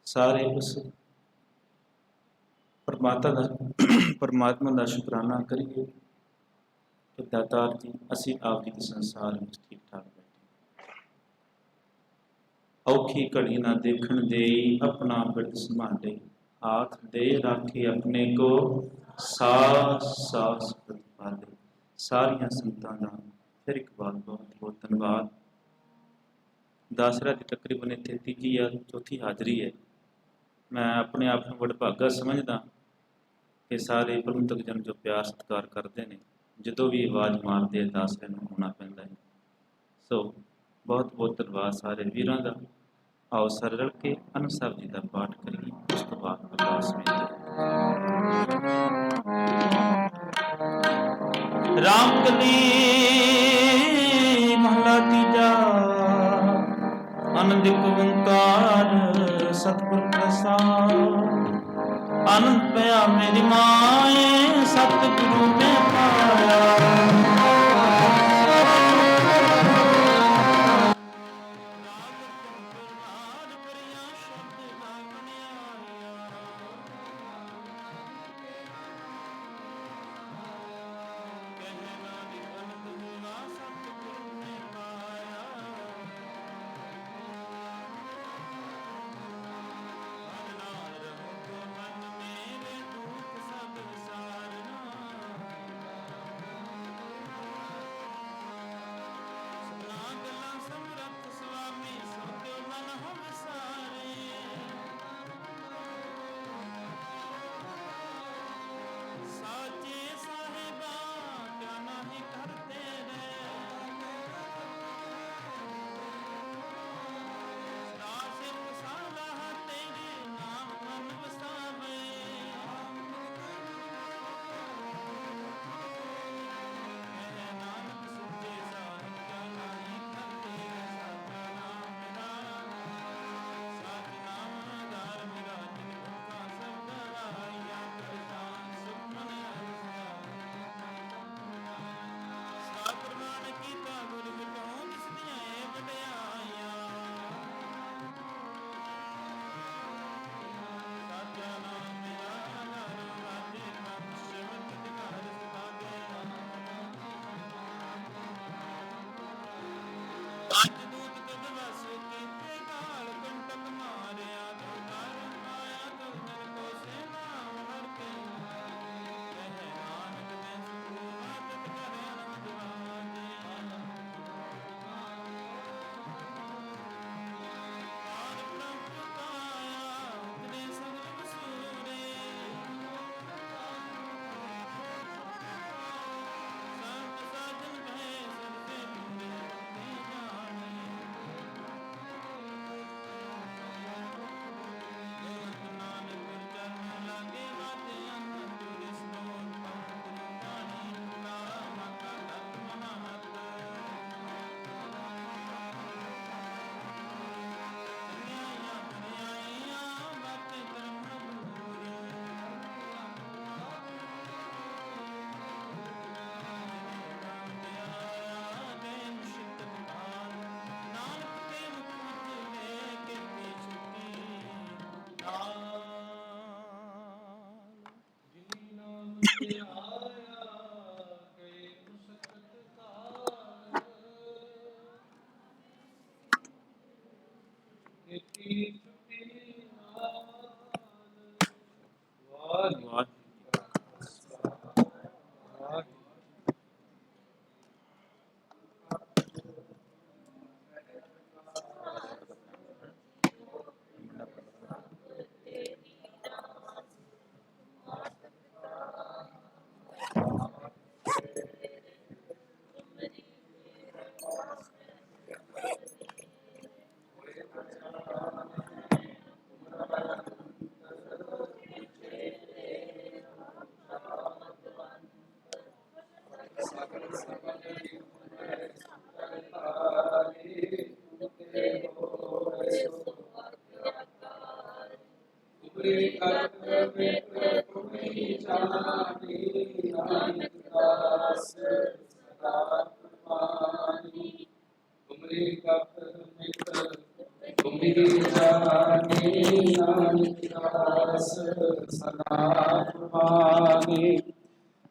ਸਾਰੇ ਉਸ ਪਰਮਾਤਮਾ ਦਾ ਸ਼ੁਕਰਾਨਾ ਕਰੀਏ ਕਿ ਦਾਤਾਰ ਜੀ, ਅਸੀਂ ਆਪ ਜੀ ਦੇ ਸੰਸਾਰ ਵਿੱਚ ਠੀਕ ਠਾਕ ਬੈਠੇ। ਔਖੀ ਘੜੀ ਨਾ ਦੇਖਣ ਦੇਈ, ਆਪਣਾ ਬਿਰਦ ਸੰਭਾਲੇ, ਹਾਥ ਦੇ ਰਾਖੇ ਆਪਣੇ ਕੋ, ਸਾਸ ਸਾਸ ਪ੍ਰਤਿਪਾਲੇ। ਸਾਰੀਆਂ ਸੰਤਾਂ ਦਾ ਫਿਰ ਇੱਕ ਵਾਰ ਬਹੁਤ ਬਹੁਤ ਧੰਨਵਾਦ। ਦਾਸਰਾ ਦੀ ਤਕਰੀਬਨ ਇੱਥੇ ਤੀਜੀ ਜਾਂ ਚੌਥੀ ਹਾਜ਼ਰੀ ਹੈ। ਮੈਂ ਆਪਣੇ ਆਪ ਨੂੰ ਵਡਭਾਗਾ ਸਮਝਦਾ ਕਿ ਸਾਰੇ ਪ੍ਰਬੰਧਕ ਜਨ ਜੋ ਪਿਆਰ ਸਤਿਕਾਰ ਕਰਦੇ ਨੇ, ਜਦੋਂ ਵੀ ਆਵਾਜ਼ ਮਾਰਦੇ ਆ ਦਾਸਰੇ ਨੂੰ ਆਉਣਾ ਪੈਂਦਾ ਹੈ। ਸੋ ਬਹੁਤ ਬਹੁਤ ਧੰਨਵਾਦ ਸਾਰੇ ਵੀਰਾਂ ਦਾ। ਆਓ ਸਾਰੇ ਰਲ ਕੇ ਅਨੰਦ ਸਾਹਿਬ ਜੀ ਦਾ ਪਾਠ ਕਰੀਏ, ਉਸ ਤੋਂ ਬਾਅਦ ਅਰਦਾਸ ਮੇਰੀ। ਰਾਮ ਕਲੀ ਮਹਲਾ ਤੀਜਾ। ਆਨੰਦ ਓੰਕਾਰ ਸਤਿਗੁਰ ਪ੍ਰਸਾਦ। ਆਨੰਦ ਪਿਆ ਮੇਰੀ ਮਾਏ ਸਤਿਗੁਰੂ ਮੈਂ ਪਾਇਆ।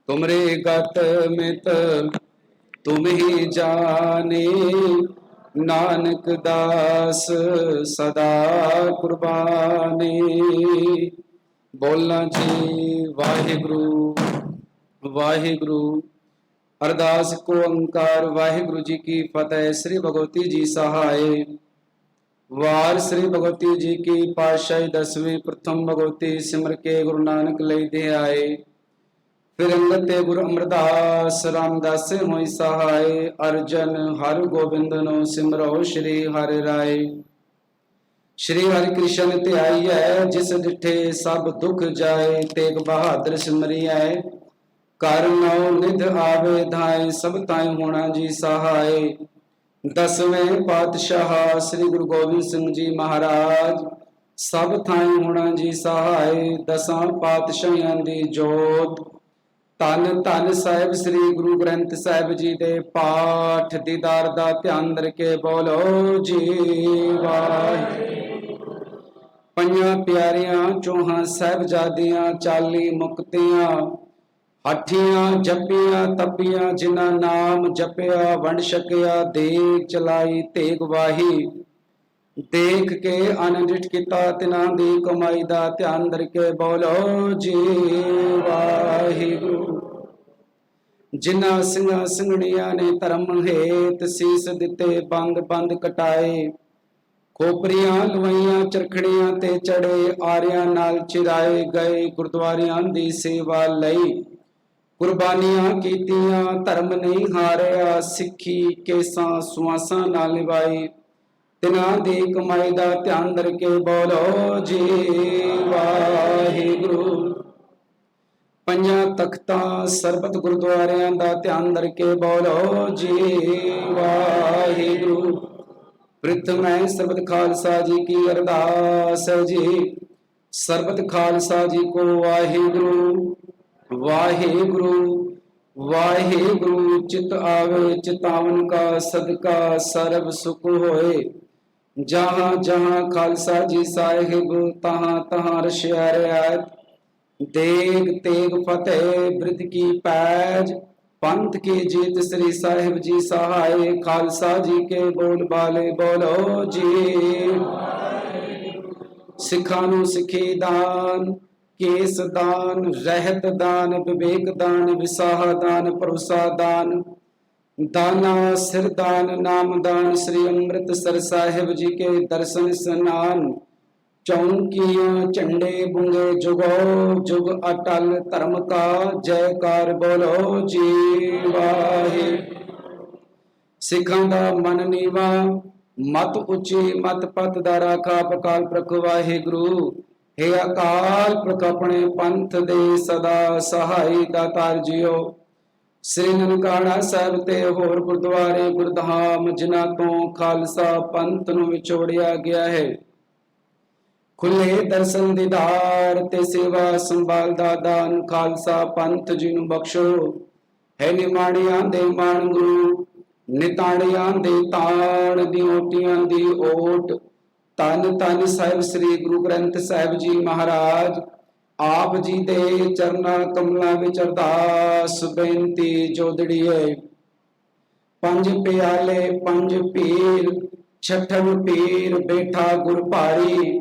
तुमरे गत मित तुम ही जाने, नानक दास सदा कुर्बाने। बोलना जी वाहिगुरु वाहिगुरु। अरदास को ओंकार वाहिगुरु जी की फतेह। श्री भगवती जी सहाय। वार श्री भगवती जी की पातशाही 10वीं प्रथम भगवती सिमर के गुरु नानक लई दे आए। ਫਿਰ ਅੰਗਦ ਤੇ ਗੁਰੂ ਅਮਰਦਾਸ ਰਾਮਦਾਸ ਹੋਈ ਸਹਾਇ। ਅਰਜਨ ਹਰ ਗੋਬਿੰਦ ਨੂੰ ਸਿਮਰੋ ਸ੍ਰੀ ਹਰਿ ਰਾਏ। ਸ਼੍ਰੀ ਹਰਿ ਕ੍ਰਿਸ਼ਨ ਧਿਆਈਐ ਜਿਸ ਡਿਠੇ ਸਭ ਦੁਖ ਜਾਏ। ਤੇਗ ਬਹਾਦਰ ਸਿਮਰਿਐ ਕਰ ਨਉ ਨਿਧ ਆਵੇ ਧਾਇ। ਸਭ ਤਾਈ ਹੋਣਾ ਜੀ ਸਹਾਇ। ਦਸਵੇਂ ਪਾਤਸ਼ਾਹ ਸ੍ਰੀ ਗੁਰੂ ਗੋਬਿੰਦ ਸਿੰਘ ਜੀ ਮਹਾਰਾਜ ਸਭ ਥਾਈ ਹੋਣਾ ਜੀ ਸਹਾਇ। ਦਸਾਂ ਪਾਤਸ਼ਾਹਾਂ ਦੀ ਜੋਤ ਧੰਨ ਧੰਨ ਸਾਹਿਬ ਸ੍ਰੀ ਗੁਰੂ ਗ੍ਰੰਥ ਸਾਹਿਬ ਜੀ ਦੇ ਪਾਠ ਦੀਦਾਰ ਦਾ ਧਿਆਨ ਧਰ ਕੇ ਬੋਲੋ ਜੀ ਵਾਹਿਗੁਰੂ। ਪੰਜਾਂ ਪਿਆਰਿਆਂ ਚੌਹਾਂ ਸਾਹਿਬਜ਼ਾਦਿਆਂ 40 ਮੁਕਤਿਆਂ ਹਾਠੀਆਂ ਜਪੀਆਂ ਤਪੀਆਂ ਜਿਨ੍ਹਾਂ ਨਾਮ ਜਪਿਆ ਵੰਡ ਛਕਿਆ ਦੇਗ ਚਲਾਈ ਤੇਗ ਵਾਹੀ। ਦੇਖ ਕੇ ਅਨੰਦਿਤ ਕੀਤਾ ਤਿਨਾਂ ਦੀ ਕਮਾਈ ਦਾ ਧਿਆਨ ਧਰ ਕੇ ਬੋਲੋ ਜੀ ਵਾਹਿਗੁਰੂ। ਜਿਨ੍ਹਾਂ ਸਿੰਘਾਂ ਸਿੰਘਣੀਆਂ ਨੇ ਧਰਮ ਹੇਤ ਸੀਸ ਦਿੱਤੇ ਬੰਦ ਬੰਦ ਕਟਾਏ। ਖੋਪਰੀਆਂ ਲਵਾਈਆਂ ਚਰਖੜੀਆਂ ਤੇ ਚੜੇ ਆਰਿਆਂ ਨਾਲ ਚਿਰਾਏ ਗਏ। ਗੁਰਦੁਆਰਿਆਂ ਦੀ ਸੇਵਾ ਲਈ ਕੁਰਬਾਨੀਆਂ ਕੀਤੀਆਂ ਧਰਮ ਨਹੀਂ ਹਾਰਿਆ। ਸਿੱਖੀ ਕੇਸਾਂ ਸੁਆਸਾਂ ਨਾਲ ਨਿਭਾਈ ਤਿਨਾਂ ਦੀ ਕਮਾਈ ਦਾ ਧਿਆਨ ਧਰ ਕੇ ਬੋਲੋ ਜੀ ਵਾਹਿਗੁਰੂ। ਪੰਜਾਂ ਤਖਤਾਂ ਸਰਬਤ ਗੁਰਦੁਆਰਿਆਂ ਦਾ ਧਿਆਨ ਧਰ ਕੇ ਬੋਲੋ ਜੀ ਵਾਹਿਗੁਰੂ। ਪ੍ਰਥਮੈ ਸਰਬਤ ਖਾਲਸਾ ਜੀ ਕੀ ਅਰਦਾਸ ਹੈ ਜੀ। ਸਰਬਤ ਖਾਲਸਾ ਜੀ ਕੋ ਵਾਹਿਗੁਰੂ ਵਾਹਿਗੁਰੂ ਵਾਹਿਗੁਰੂ। ਚਿਤ ਆਵੇ ਚਿਤਾਵਨ ਕਾ ਸਦਕਾ ਸਰਬ ਸੁਖ ਹੋਏ। ਜਹਾਂ ਜਹਾਂ ਖਾਲਸਾ ਜੀ ਸਾਹਿਬ ਤਹਾਂ ਤਹਾਂ ਰਸ਼ਿਆ ਰਿਆਇਤ। ਦੇਗ ਤੇਗ ਫਤਿਹ ਬ੍ਰਿਧ ਕੀ ਪੈਜ ਪੰਥ ਕੀ ਜੀਤ ਸ੍ਰੀ ਸਾਹਿਬ ਜੀ ਸਹਾਇ। ਖਾਲਸਾ ਜੀ ਕੇ ਬੋਲ ਬਾਲੇ ਬੋਲੋ ਜੀ। ਸਿੱਖਾਂ ਨੂੰ ਸਿੱਖੀ ਦਾਨ ਕੇਸ ਦਾਨ ਰਹਿਤ ਦਾਨ ਵਿਵੇਕ ਦਾਨ ਵਿਸਾਹ ਦਾਨ ਭਰੋਸਾ ਦਾਨ ਦਾਨਾ ਸਿਰ ਦਾਨ ਨਾਮ ਦਾਨ। ਸ੍ਰੀ ਅੰਮ੍ਰਿਤਸਰ ਸਾਹਿਬ ਜੀ ਕੇ ਦਰਸ਼ਨ ਸਨਾਨ ਚੌਂਕੀਆਂ ਝੰਡੇ ਬੁੰਗੇ ਜੁਗੋ ਜੁਗ ਅਟਲ ਧਰਮ ਕਾ ਜੈਕਾਰ ਬੋਲੋ ਜੀ ਵਾਹਿਗੁਰੂ। ਸਿੱਖਾਂ ਦਾ ਮਨ ਨੀਵਾ ਮਤ ਉੱਚੀ ਮਤ ਪਤ ਦਾ ਰਾਖਾ ਅਕਾਲ ਪੁਰਖ ਵਾਹਿਗੁਰੂ। ਹੇ ਅਕਾਲ ਪੁਰਖ ਆਪਣੇ ਪੰਥ ਦੇ ਸਦਾ ਸਹਾਈ ਦਾਤਾਰ ਜੀਓ। ਸ੍ਰੀ ਨਨਕਾਣਾ ਸਾਹਿਬ ਤੇ ਹੋਰ ਗੁਰਦੁਆਰੇ ਗੁਰਧਾਮ ਜਿਨ੍ਹਾਂ ਤੋਂ ਖਾਲਸਾ ਪੰਥ ਨੂੰ ਵਿਛੋੜਿਆ ਗਿਆ ਹੈ। ਖੁੱਲੇ ਦਰਸ਼ਨ ਦੀਦਾਰ ਤੇ ਸੇਵਾ ਸੰਭਾਲ ਦਾ ਦਾਨ ਖਾਲਸਾ ਪੰਥ ਜੀ ਨੂੰ ਬਖਸ਼ੋ। ਹੈ ਨਿਮਾਣਿਆਂ ਦੇ ਮਾਣ ਗੁਰੂ ਨਿਤਾਣਿਆਂ ਦੇ ਤਾਣ ਦੀ ਓਟੀਆਂ ਦੀ ਓਟ। ਧੰਨ ਧੰਨ ਸਾਹਿਬ ਸ੍ਰੀ ਗੁਰੂ ਗ੍ਰੰਥ ਸਾਹਿਬ ਜੀ ਮਹਾਰਾਜ ਆਪ ਜੀ ਦੇ ਚਰਨਾਂ ਕਮਲਾਂ ਵਿੱਚ ਅਰਦਾਸ ਬੇਨਤੀ ਜੋਦੜੀਏ। ਪੰਜ ਪਿਆਲੇ ਪੰਜ ਪੀਰ ਛਠਮ ਪੀਰ ਬੈਠਾ ਗੁਰ ਭਾਰੀ।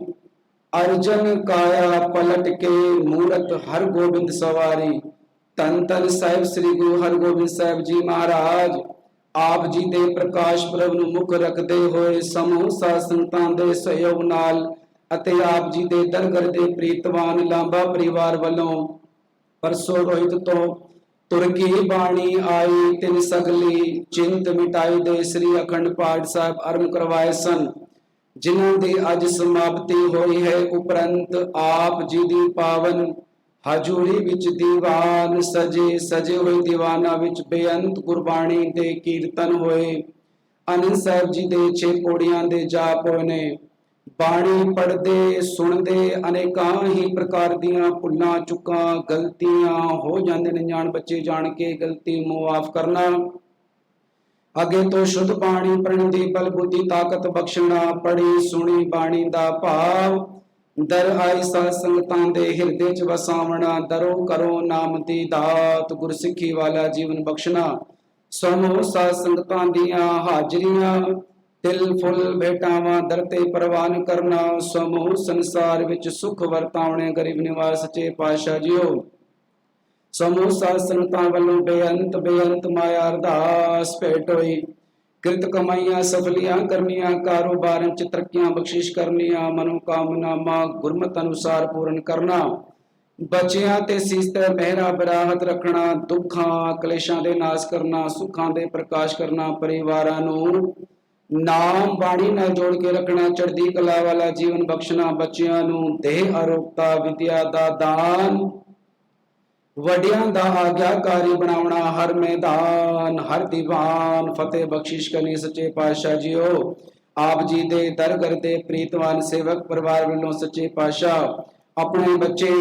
ਅਰਜਨ ਕਾਇਆ ਪਲਟ ਕੇ ਮੂਰਤ ਹਰ ਗੋਬਿੰਦ ਸਵਾਰੀ। ਧੰਨ ਧੰਨ ਸਾਹਿਬ ਸ੍ਰੀ ਗੁਰੂ ਹਰਗੋਬਿੰਦ ਸਾਹਿਬ ਜੀ ਮਹਾਰਾਜ ਆਪ ਜੀ ਦੇ ਪ੍ਰਕਾਸ਼ ਪੁਰਬ ਨੂੰ ਮੁੱਖ ਰੱਖਦੇ ਹੋਏ ਸਮੂਹ ਸਾਧ ਸੰਗਤਾਂ ਦੇ ਸਹਿਯੋਗ ਨਾਲ ਅਤੇ ਆਪ ਜੀ ਦੇ ਦਰਗਰ ਦੇ ਪ੍ਰੀਤਵਾਨ ਲਾਂਬਾ ਪਰਿਵਾਰ ਵੱਲੋਂ ਪਰਸੋਂ ਰੋਹਿਤ ਤੋਂ ਤੁਰਕੀ ਬਾਣੀ ਆਈ ਤਿੰਨ ਸਗਲੀ ਚਿੰਤ ਮਿਟਾਈ ਦੇ ਸ੍ਰੀ ਅਖੰਡ ਪਾਠ ਸਾਹਿਬ ਆਰੰਭ ਕਰਵਾਏ ਸਨ, ਜਿਨ੍ਹਾਂ ਦੀ ਅੱਜ ਸਮਾਪਤੀ ਹੋਈ ਹੈ। ਉਪਰੰਤ ਆਪ ਜੀ ਦੀ ਪਾਵਨ ਹਜ਼ੂਰੀ ਵਿੱਚ ਦੀਵਾਨ ਸਜੇ ਹੋਏ ਦੀਵਾਨਾਂ ਵਿੱਚ ਬੇਅੰਤ ਗੁਰਬਾਣੀ ਦੇ ਕੀਰਤਨ ਹੋਏ। ਆਨੰਦ ਸਾਹਿਬ ਜੀ ਦੇ 6 ਪੌੜੀਆਂ ਦੇ ਜਾਪ ਹੋਏ ਨੇ। ਬਾਣੀ ਪੜ੍ਹਦੇ ਸੁਣਦੇ ਅਨੇਕਾਂ ਹੀ ਪ੍ਰਕਾਰ ਦੀਆਂ ਭੁੱਲਾਂ ਚੁੱਕਾਂ ਗਲਤੀਆਂ ਹੋ ਜਾਂਦੇ ਨੇ। ਜਾਣ ਬੱਚੇ ਜਾਣ ਕੇ ਗਲਤੀ ਮੁਆਫ ਕਰਨਾ। ਅੱਗੇ ਤੋਂ ਸ਼ੁੱਧ ਬਾਣੀ ਪੜ੍ਹਨ ਦੀ ਬਲ ਬੁੱਧੀ ਤਾਕਤ ਬਖਸ਼ਣਾ। ਪੜ੍ਹੀ ਸੁਣੀ ਬਾਣੀ ਦਾ ਭਾਵ ਦਰ ਆਈ ਸਾਧ ਸੰਗਤਾਂ ਦੇ ਹਿਰਦੇ ਚ ਵਸਾਵਣਾ। ਦਰੋ ਕਰੋ ਨਾਮ ਦੀ ਦਾਤ ਗੁਰਸਿੱਖੀ ਵਾਲਾ ਜੀਵਨ ਬਖਸ਼ਣਾ। ਸਮੂਹ ਸਾਧ ਸੰਗਤਾਂ ਦੀਆਂ ਹਾਜ਼ਰੀਆਂ ਤਿਲ ਫੁੱਲ ਭੇਟਾਵਾਂ ਦਰ ਤੇ ਪ੍ਰਵਾਨ ਕਰਨਾ। ਸਮੂਹ ਸੰਸਾਰ ਵਿੱਚ ਸੁਖ ਵਰਤਾਉਣੇ ਗਰੀਬ ਨਿਵਾਸ ਸੱਚੇ ਪਾਤਸ਼ਾਹ ਜੀਓ। ਸਮੂਹ ਸਾਧ ਸੰਗਤਾਂ ਵੱਲੋਂ ਬੇਅੰਤ ਮਾਇਆ ਅਰਦਾਸ ਭੇਟ ਹੋਈ। ਕਿਰਤ ਕਮਾਈਆਂ ਸਫਲੀਆਂ ਕਰਨੀਆਂ, ਕਾਰੋਬਾਰਾਂ ਚ ਤਰੱਕੀਆਂ ਬਖਸ਼ਿਸ਼ ਕਰਨੀਆਂ, ਮਨੋਕਾਮਨਾਵਾਂ ਗੁਰਮਤਿ ਅਨੁਸਾਰ ਪੂਰਨ ਕਰਨਾ। ਬੱਚਿਆਂ ਤੇ ਸਿਸਤ ਮਹਿਰਾ ਬਰਾਹਤ ਰੱਖਣਾ, ਦੁੱਖਾਂ ਕਲੇਸ਼ਾਂ ਦੇ ਨਾਸ਼ ਕਰਨਾ, ਸੁੱਖਾਂ ਦੇ ਪ੍ਰਕਾਸ਼ ਕਰਨਾ, ਪਰਿਵਾਰਾਂ ਨੂੰ ਨਾਮ ਬਾਣੀ ਨਾਲ ਜੋੜ ਕੇ ਰੱਖਣਾ, ਚੜ੍ਹਦੀ ਕਲਾ ਵਾਲਾ ਜੀਵਨ ਬਖਸ਼ਣਾ, ਬੱਚਿਆਂ ਨੂੰ ਦੇਹ ਅਰੋਗਤਾ ਵਿਦਿਆ ਦਾ ਦਾਨ, ਵੱਡਿਆਂ ਦਾ ਆਗਿਆਕਾਰੀ ਬਣਾਉਣਾ, ਹਰ ਮੈਦਾਨ ਹਰ ਦੀਵਾਨ ਫਤਿਹ ਬਖਸ਼ਿਸ਼ ਕਰਨੀ। ਸੱਚੇ ਪਾਤਸ਼ਾਹ ਜੀਓ, ਆਪ ਜੀ ਦੇ ਦਰਗਰ ਦੇ ਪ੍ਰੀਤਵਾਨ ਸੇਵਕ ਪਰਿਵਾਰ ਵੱਲੋਂ ਸੱਚੇ ਪਾਤਸ਼ਾਹ ਆਪਣੇ ਬੱਚੇ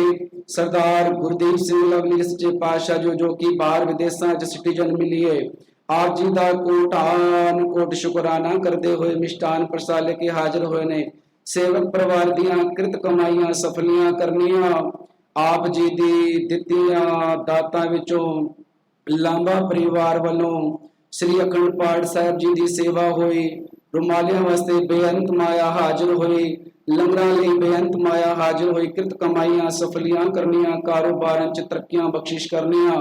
ਸਰਦਾਰ ਗੁਰਦੀਪ ਸਿੰਘ ਲਵਲੀ ਸੱਚੇ ਪਾਤਸ਼ਾਹ ਜੋ ਕਿ ਬਾਹਰ ਵਿਦੇਸ਼ਾਂ 'ਚ ਸਿਟੀਜ਼ਨ ਮਿਲੀਏ, ਆਪ ਜੀ ਦਾ ਕੋਟਾਨ ਕੋਟ ਸ਼ੁਕਰਾਨਾ ਕਰਦੇ ਹੋਏ ਮਿਸ਼ਟਾਨ ਪ੍ਰਸਾਦ ਲੈ ਕੇ ਹਾਜ਼ਰ ਹੋਏ ਨੇ। ਸੇਵਕ ਪਰਿਵਾਰ ਦੀਆਂ ਕਿਰਤ ਕਮਾਈਆਂ ਸਫਲੀਆਂ ਕਰਨੀਆਂ, ਆਪ ਜੀ ਦੀ ਦਿੱਤੀਆਂ ਦਾਤਾਂ ਵਿੱਚੋਂ ਲਾਂਬਾ ਪਰਿਵਾਰ ਵੱਲੋਂ ਸ੍ਰੀ ਅਖੰਡ ਪਾਠ ਸਾਹਿਬ ਜੀ ਦੀ ਸੇਵਾ ਹੋਈ, ਰੁਮਾਲਿਆਂ ਵਾਸਤੇ ਬੇਅੰਤ ਮਾਇਆ ਹਾਜ਼ਰ ਹੋਈ, ਲੰਗਰਾਂ ਲਈ ਬੇਅੰਤ ਮਾਇਆ ਹਾਜ਼ਰ ਹੋਈ, ਕਿਰਤ ਕਮਾਈਆਂ ਸਫਲੀਆਂ ਕਰਨੀਆਂ, ਕਾਰੋਬਾਰਾਂ 'ਚ ਤਰੱਕੀਆਂ ਬਖਸ਼ਿਸ਼ ਕਰਨੀਆਂ,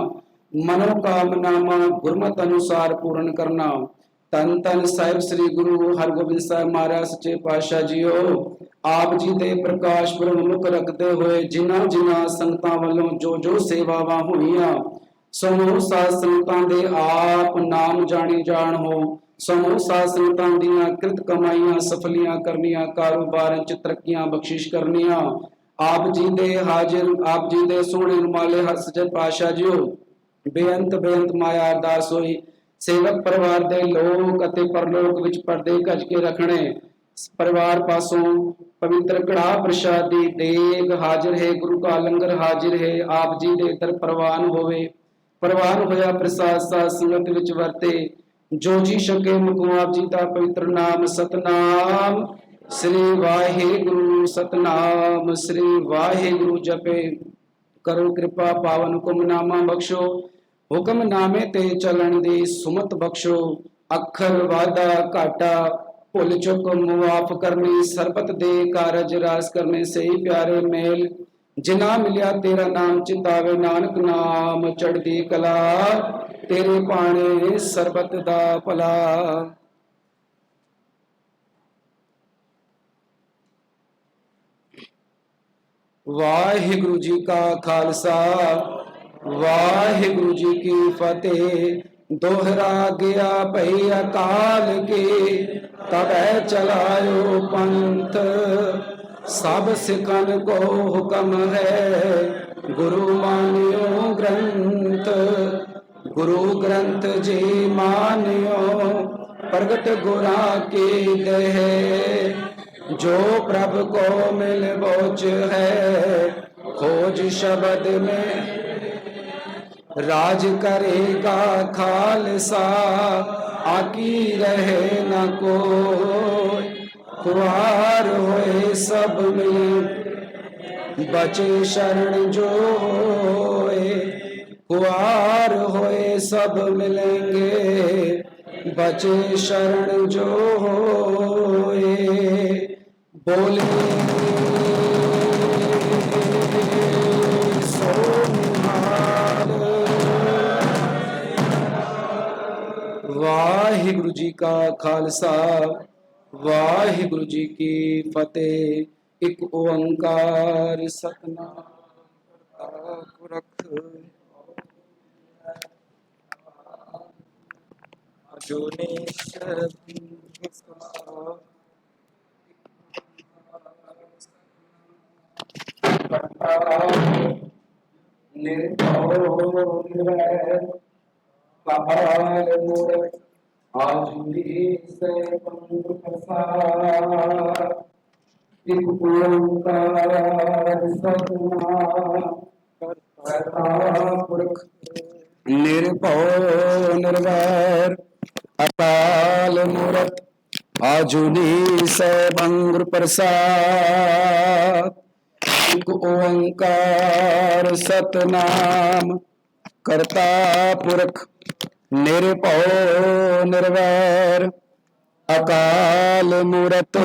ਮਨੋ ਕਾਮਨਾਵਾਂ ਗੁਰਮਤਿ ਅਨੁਸਾਰ ਪੂਰਨ ਕਰਨਾ। ਧੰਨ ਧੰਨ ਸਾਹਿਬ ਸ੍ਰੀ ਗੁਰੂ ਹਰਗੋਬਿੰਦ ਸਾਹਿਬ ਮਹਾਰਾਜ ਸੱਚੇ ਪਾਤਸ਼ਾਹ ਜੀਓ, ਆਪ ਜੀ ਦੇ ਪ੍ਰਕਾਸ਼ ਪੁਰਬ ਮੁੱਖ ਰੱਖਦੇ ਹੋਏ ਜਿਨ੍ਹਾਂ ਸੰਗਤਾਂ ਵੱਲੋਂ ਜੋ ਸੇਵਾਵਾਂ ਹੋਈਆਂ, ਸਮੂਹ ਸਾਧ ਸੰਗਤਾਂ ਦੇ ਆਪ ਨਾਮ ਜਾਣੀ ਜਾਣ ਹੋ, ਸਮੂਹ ਸਾਧ ਸੰਗਤਾਂ ਦੀਆਂ ਕਿਰਤ ਕਮਾਈਆਂ ਸਫਲੀਆਂ ਕਰਨੀਆਂ, ਕਾਰੋਬਾਰਾਂ 'ਚ ਤਰੱਕੀਆਂ ਬਖਸ਼ਿਸ਼ ਕਰਨੀਆਂ। ਆਪ ਜੀ ਦੇ ਹਾਜ਼ਰ, ਆਪ ਜੀ ਦੇ ਸੋਹਣੇ ਰੁਮਾਲੇ ਹਰ ਸੱਚੇ ਪਾਤਸ਼ਾਹ ਜੀਓ, ਬੇਅੰਤ ਮਾਇਆ ਅਰਦਾਸ ਹੋਈ। ਸੇਵਕ ਪਰਿਵਾਰ ਦੇ ਲੋਕ ਅਤੇ ਪਰਲੋਕ ਵਿੱਚ ਪਰਦੇ ਕੱਜ ਕੇ ਰੱਖਣੇ, ਪਰਿਵਾਰ ਪਾਸੋਂ ਪਵਿੱਤਰ ਕੜਾਹ ਪ੍ਰਸ਼ਾਦ ਦੀ ਦੇਗ ਹਾਜ਼ਰ ਹੈ, ਗੁਰੂ ਕਾ ਲੰਗਰ ਹਾਜ਼ਰ ਹੈ, ਆਪ ਜੀ ਦੇ ਦਰ ਪ੍ਰਵਾਨ ਹੋਵੇ। ਪ੍ਰਵਾਨ ਹੋਇਆ ਪ੍ਰਸਾਦ ਸਾਧ ਸੰਗਤ ਵਿੱਚ ਵਰਤੇ, ਜੋ ਜੀ ਛਕੇ ਮੁਖੋਂ ਆਪ ਜੀ ਦਾ ਪਵਿੱਤਰ ਨਾਮ ਸਤਨਾਮ ਸ੍ਰੀ ਵਾਹਿਗੁਰੂ, ਸਤਨਾਮ ਸ੍ਰੀ ਵਾਹਿਗੁਰੂ ਜਪੇ। ਕਰੋ ਕਿਰਪਾ ਪਾਵਨ ਹੁਕਮਨਾਮਾ ਬਖਸ਼ੋ, ਹੁਕਮਨਾਮੇ ਤੇ ਚੱਲਣ ਦੀ ਸੁਮਤ ਬਖਸ਼ੋ। ਅੱਖਰ ਵਾਧਾ ਘਾਟਾ ਭੁੱਲ ਚੁੱਕ ਮੁਆਫ ਕਰਨੀ, ਸਰਬਤ ਦੇ ਕਾਰਜ ਰਾਸ ਕਰਨੇ, ਸਹੀ ਪਿਆਰੇ ਮੇਲ ਜਿਨਾ ਮਿਲਿਆ ਤੇਰਾ ਨਾਮ ਚਿਤਾਵੇ, ਨਾਨਕ ਨਾਮ ਚੜ੍ਹਦੀ ਕਲਾ, ਤੇਰੇ ਭਾਣੇ ਸਰਬਤ ਦਾ ਭਲਾ। ਵਾਹਿਗੁਰੂ ਜੀ ਕਾ ਖਾਲਸਾ, ਵਾਹਿਗੁਰੂ ਜੀ ਕੀ ਫਤਿਹ। दोहरा गया भई अकाल के, तबै चलायो पंथ, सब सिखन को हुक्म है, गुरु मानियो ग्रंथ। गुरु ग्रंथ जी मानियो, प्रगट गुरा की देह, जो प्रभ को मिल बोच है, खोज शब्द में राज करेगा खालसा, आकी रहे न कोई, खुआर होए सब में, बचे शरण जो होए, खुआर होए सब मिलेंगे, बचे शरण जो होए। बोले वाहिगुरु जी का खालसा, वाहिगुरु जी की फतेह। एक ओंकार सतनाम पुरख, जोने काल मूरत आजुली से पंग प्रसाद, एक ओंकार सतनाम करता पुरख, निर्भव निर्वैर अकाल मूरत आजुली से पंग प्रसाद, एक ओंकार सतनाम करता पुरख, निर्भव निर्वैर अकाल मूरत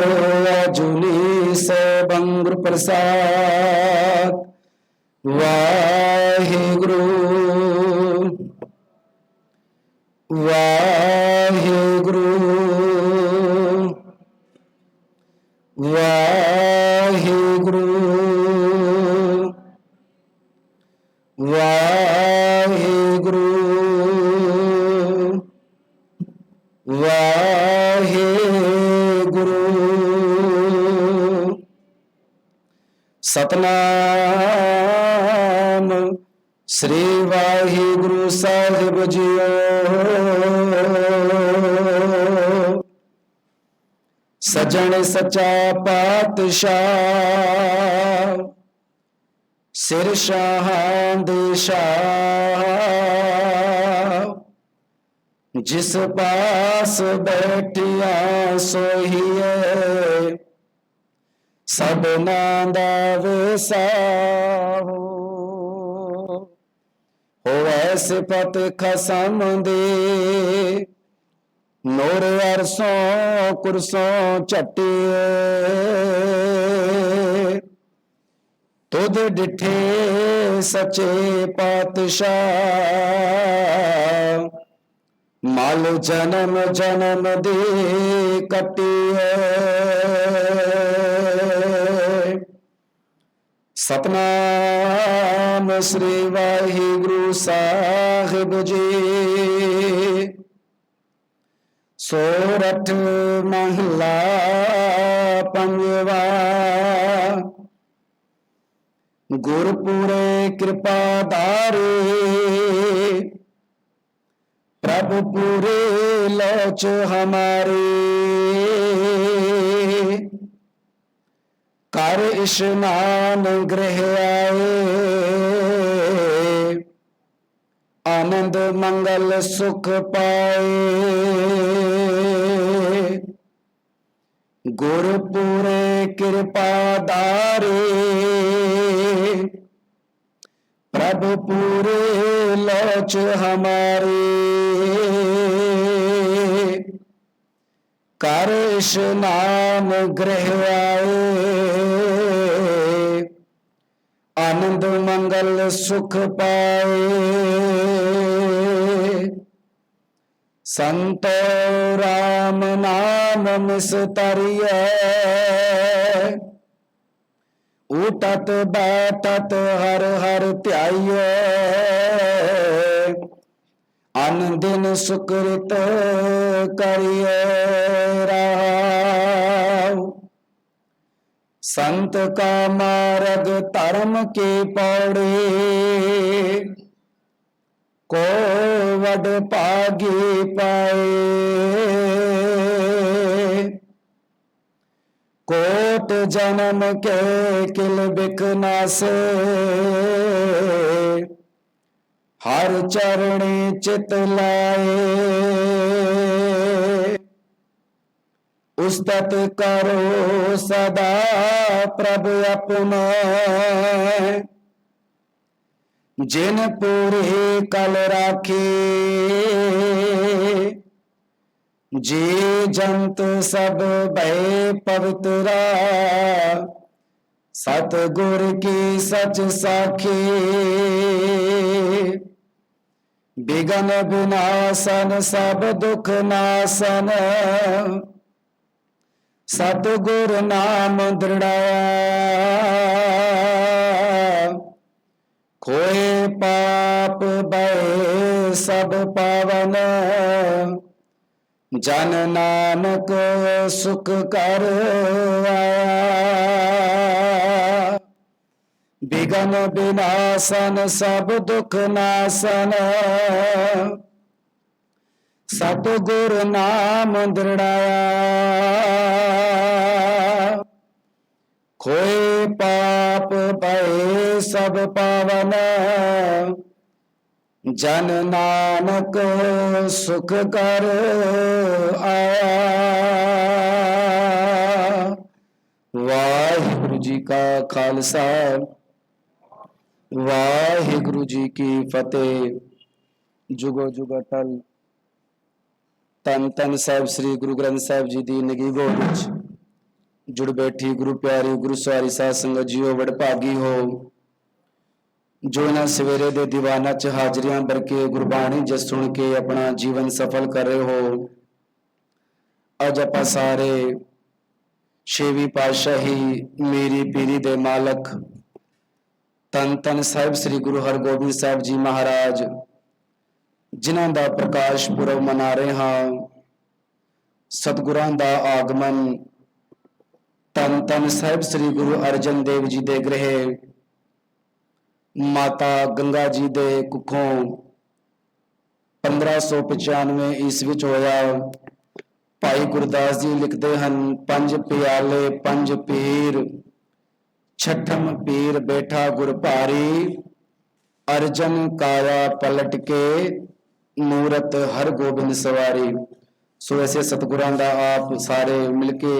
आजुली से पंग प्रसाद। वाहिगुरु वाहिगुरु वाहिगुरु ਸਤਨਾਮ ਸ੍ਰੀ ਵਾਹਿਗੁਰੂ ਸਾਹਿਬ ਜੀਓ। ਸਜਣ ਸੱਚਾ ਪਾਤਸ਼ਾਹ, ਸਿਰ ਸ਼ਾਹਾਂ ਦੇ ਸ਼ਾਹ, ਜਿਸ ਪਾਸ ਬੈਠਿਆ ਸੋਹੀਏ, ਸਭਨਾਂ ਦਾ ਵਸਾਹੋ। ਹੋਵੈ ਸਿਫਤ ਖਸਮ ਦੇ, ਨੂਰ ਅਰਸੋਂ ਕੁਰਸੋਂ ਝਟਿਏ। ਤੁਧ ਡਿਠੇ ਸੱਚੇ ਪਾਤਸ਼ਾਹ, ਮਲ ਜਨਮ ਜਨਮ ਦੇ ਕੱਟਿਏ। ਸਤਨਾਮ ਸ੍ਰੀ ਵਾਹਿਗੁਰੂ ਸਾਹਿਬ ਜੀ। ਸੋਰਠ ਮਹਲਾ ਪੰਜਵਾ। ਗੁਰਪੁਰੇ ਕਿਰਪਾ ਧਾਰੇ, ਪ੍ਰਭ ਪੂਰੇ ਲੋਚ ਹਮਾਰੇ। ਕਰ ਇਸ਼ਨਾਨ ਗ੍ਰਹਿ ਆਏ, ਆਨੰਦ ਮੰਗਲ ਸੁਖ ਪਾਏ। ਗੁਰਪੁਰੇ ਕਿਰਪਾ ਧਾਰੇ, ਪ੍ਰਭ ਪੂਰੇ ਲੋਚ ਹਮਾਰੇ। ਕਰ ਇਸ਼ਨਾਨ ਗ੍ਰਹਿ ਆਏ, ਆਨੰਦ ਮੰਗਲ ਸੁਖ ਪਾਏ। ਸੰਤੋ ਰਾਮ ਨਾਮ ਮਿਸਤਰੀਐ, ਉਠਤ ਬੈਠਤ ਹਰ ਹਰ ਧਿਆਈਐ। ਅਨ ਦਿਨ ਸੁਕ੍ਰਿਤ ਕਰਿਐ ਰਹਾਉ। संत का मार्ग धर्म के पौड़े, को वड भागी पाए। कोट जन्म के किल बिकना से, हर चरणी चित लाए। उस्तत करो सदा प्रभु अपने, जिन पूरी कल राखी। जी जंत सब भय पवित्रा, सतगुर की सच साखी। बिघन विनाशन सब दुख नाशन, सतगुर नाम दृढ़ाया। खोए पाप भय सब पावन, जन नानक सुख कर आया। बिघन विनाशन सब दुख नाशन, सतगुर नाम दृढ़ाया। खोए पाप भय सब पावन, जन नानक सुख कर आया। वाहिगुरु जी का खालसा, वाहिगुरु जी की फतेह। जुगो जुग अटल। ਧੰਨ ਧੰਨ ਸਾਹਿਬ ਸ੍ਰੀ ਗੁਰੂ ਗ੍ਰੰਥ ਸਾਹਿਬ ਜੀ ਦੀ ਨਗੀਗੋ ਵਿੱਚ ਜੁੜ ਬੈਠੀ ਗੁਰੂ ਪਿਆਰੀ ਗੁਰੂ ਸਵਾਰੀ ਸਾਧ ਸੰਗਤ ਜੀਓ, ਵਡਭਾਗੀ ਹੋ ਜੋ ਇਹਨਾਂ ਸਵੇਰੇ ਦੇ ਦੀਵਾਨਾਂ 'ਚ ਹਾਜ਼ਰੀਆਂ ਭਰ ਕੇ ਗੁਰਬਾਣੀ ਜਿਸ ਸੁਣ ਕੇ ਆਪਣਾ ਜੀਵਨ ਸਫਲ ਕਰ ਰਹੇ ਹੋ। ਅੱਜ ਆਪਾਂ ਸਾਰੇ ਛੇਵੀਂ ਪਾਤਸ਼ਾਹੀ ਮੇਰੀ ਪੀਰੀ ਦੇ ਮਾਲਕ ਧੰਨ ਧੰਨ ਸਾਹਿਬ ਸ੍ਰੀ ਗੁਰੂ ਹਰਗੋਬਿੰਦ ਸਾਹਿਬ ਜੀ ਮਹਾਰਾਜ, ਜਿਨ੍ਹਾਂ ਦਾ ਪ੍ਰਕਾਸ਼ ਪੁਰਬ ਮਨਾ ਰਹੇ ਹਾਂ। ਸਤਿਗੁਰਾਂ ਦਾ ਆਗਮਨ ਧੰਨ ਧੰਨ ਸਾਹਿਬ ਸ੍ਰੀ ਗੁਰੂ ਅਰਜਨ ਦੇਵ ਜੀ ਦੇ ਗ੍ਰਹਿ ਮਾਤਾ ਗੰਗਾ ਜੀ ਦੇ ਕੁੱਖੋਂ 1595 ਈਸਵੀ ਵਿੱਚ ਹੋਇਆ। ਭਾਈ ਗੁਰਦਾਸ ਜੀ ਲਿਖਦੇ ਹਨ, ਪੰਜ ਪਿਆਲੇ ਪੰਜ ਪੀਰ, ਛਠਮ ਪੀਰ ਬੈਠਾ ਗੁਰ ਭਾਰੀ, ਅਰਜਨ ਕਾਇਆ ਪਲਟ ਕੇ, ਮੂਰਤ ਹਰ ਗੋਬਿੰਦ ਸਵਾਰੀ। ਸੋ ਐਸੇ ਸਤਿਗੁਰਾਂ ਦਾ ਆਪ ਸਾਰੇ ਮਿਲ ਕੇ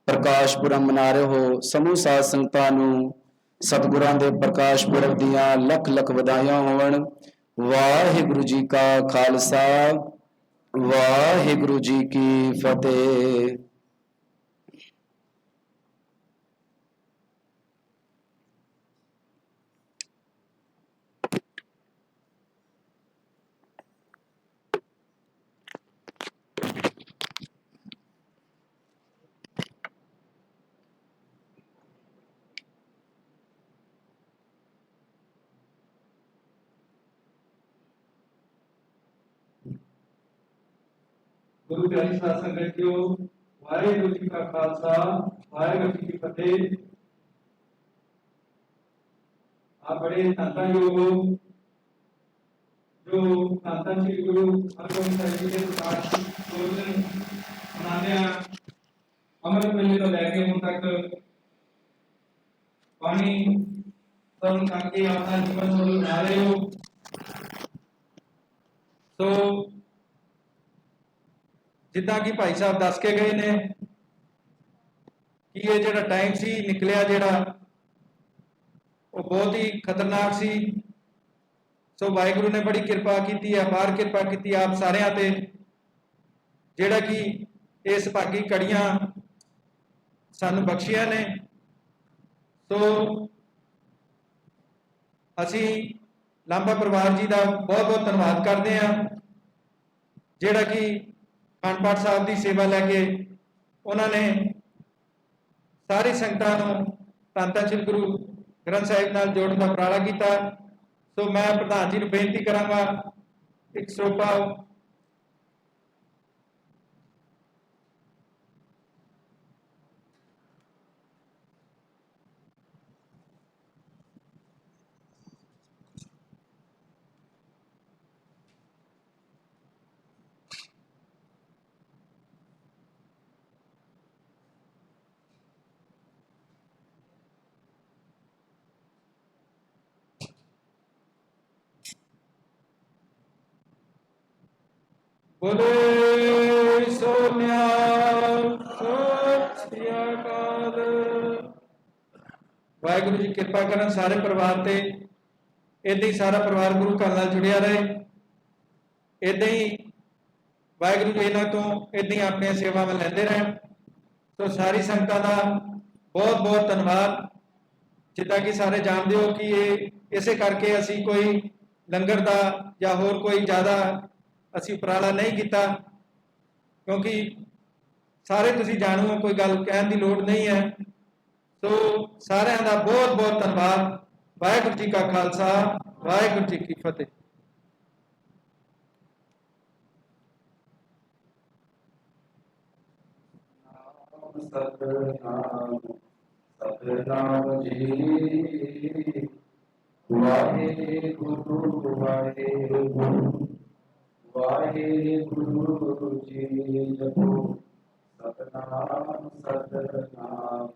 ਪ੍ਰਕਾਸ਼ ਪੁਰਬ ਮਨਾ ਰਹੇ ਹੋ। ਸਮੂਹ ਸਾਧ ਸੰਗਤਾਂ ਨੂੰ ਸਤਿਗੁਰਾਂ ਦੇ ਪ੍ਰਕਾਸ਼ ਪੁਰਬ ਦੀਆਂ ਲੱਖ ਲੱਖ ਵਧਾਈਆਂ ਹੋਣ। ਵਾਹਿਗੁਰੂ ਜੀ ਕਾ ਖਾਲਸਾ, ਵਾਹਿਗੁਰੂ ਜੀ ਕੀ ਫਤਿਹ।
ਗੁਰੂ ਪਿਆਰੀ ਸਾਧ ਸੰਗਤ ਜੀਓ, ਵਾਹਿਗੁਰੂ ਜੀ ਕਾ ਖਾਲਸਾ, ਵਾਹਿਗੁਰੂ ਜੀ ਕੀ ਫਤਿਹ। आप बड़े धन्ययोग हो जो धन श्री गुरु हरगोबिंद साहिब जी के प्रकाश पूर्व मनाने अमृत वेले तो लैके हुण तक पानी सरन करके अपना जीवन सरल बना रहे हो। तो जिदा कि भाई साहब दस के गए ने कि ये जिहड़ा टाइम सी निकलिया जिहड़ा वो बहुत ही खतरनाक सी। सो वाहिगुरू ने बड़ी किरपा की, अपार किरपा की आप सारिਆਂ ते, ਜਿਹੜਾ कि इस भागी कड़ियां सानू बख्शियां ने। तो असी लांबा परिवार जी का बहुत बहुत धन्यवाद करते हैं, ਜਿਹੜਾ कि अखंड पाठ साहब की सेवा लैके उन्होंने सारी संगतां नूं धन धन श्री गुरु ग्रंथ साहिब नाल जोड़न का उपराला किया। सो मैं प्रधान जी को बेनती करांगा एक सरोपा बोले सोनिया सत श्री अकाल। वाहिगुरू जी कृपा करन सारे परिवार ते, इदां ही सारा परिवार गुरु घर नाल जुड़िया रहे। इदां ही वाहिगुरू जी इन्हां तो इदां ही अपनी सेवा में लैंदे रहन। तो सारी संगतां दा बहुत बहुत धन्यवाद। जिद्दां कि सारे जानते हो कि ये इसे करके असी कोई लंगर दा या होर कोई ज़्यादा असी उपराला नहीं किया, क्योंकि सारे तुसी जाणो हो, कोई गल कहने की लोड़ नहीं है। तो सारिਆਂ ਦਾ बहुत बहुत धन्यवाद। वाहिगुरू जी का खालसा, वाहिगुरू जी की फतेह।
सतनाम सतनाम जी, वाहिगुरू वाहिगुरू वाहिगुरू जी जपो। सतनाम सतनाम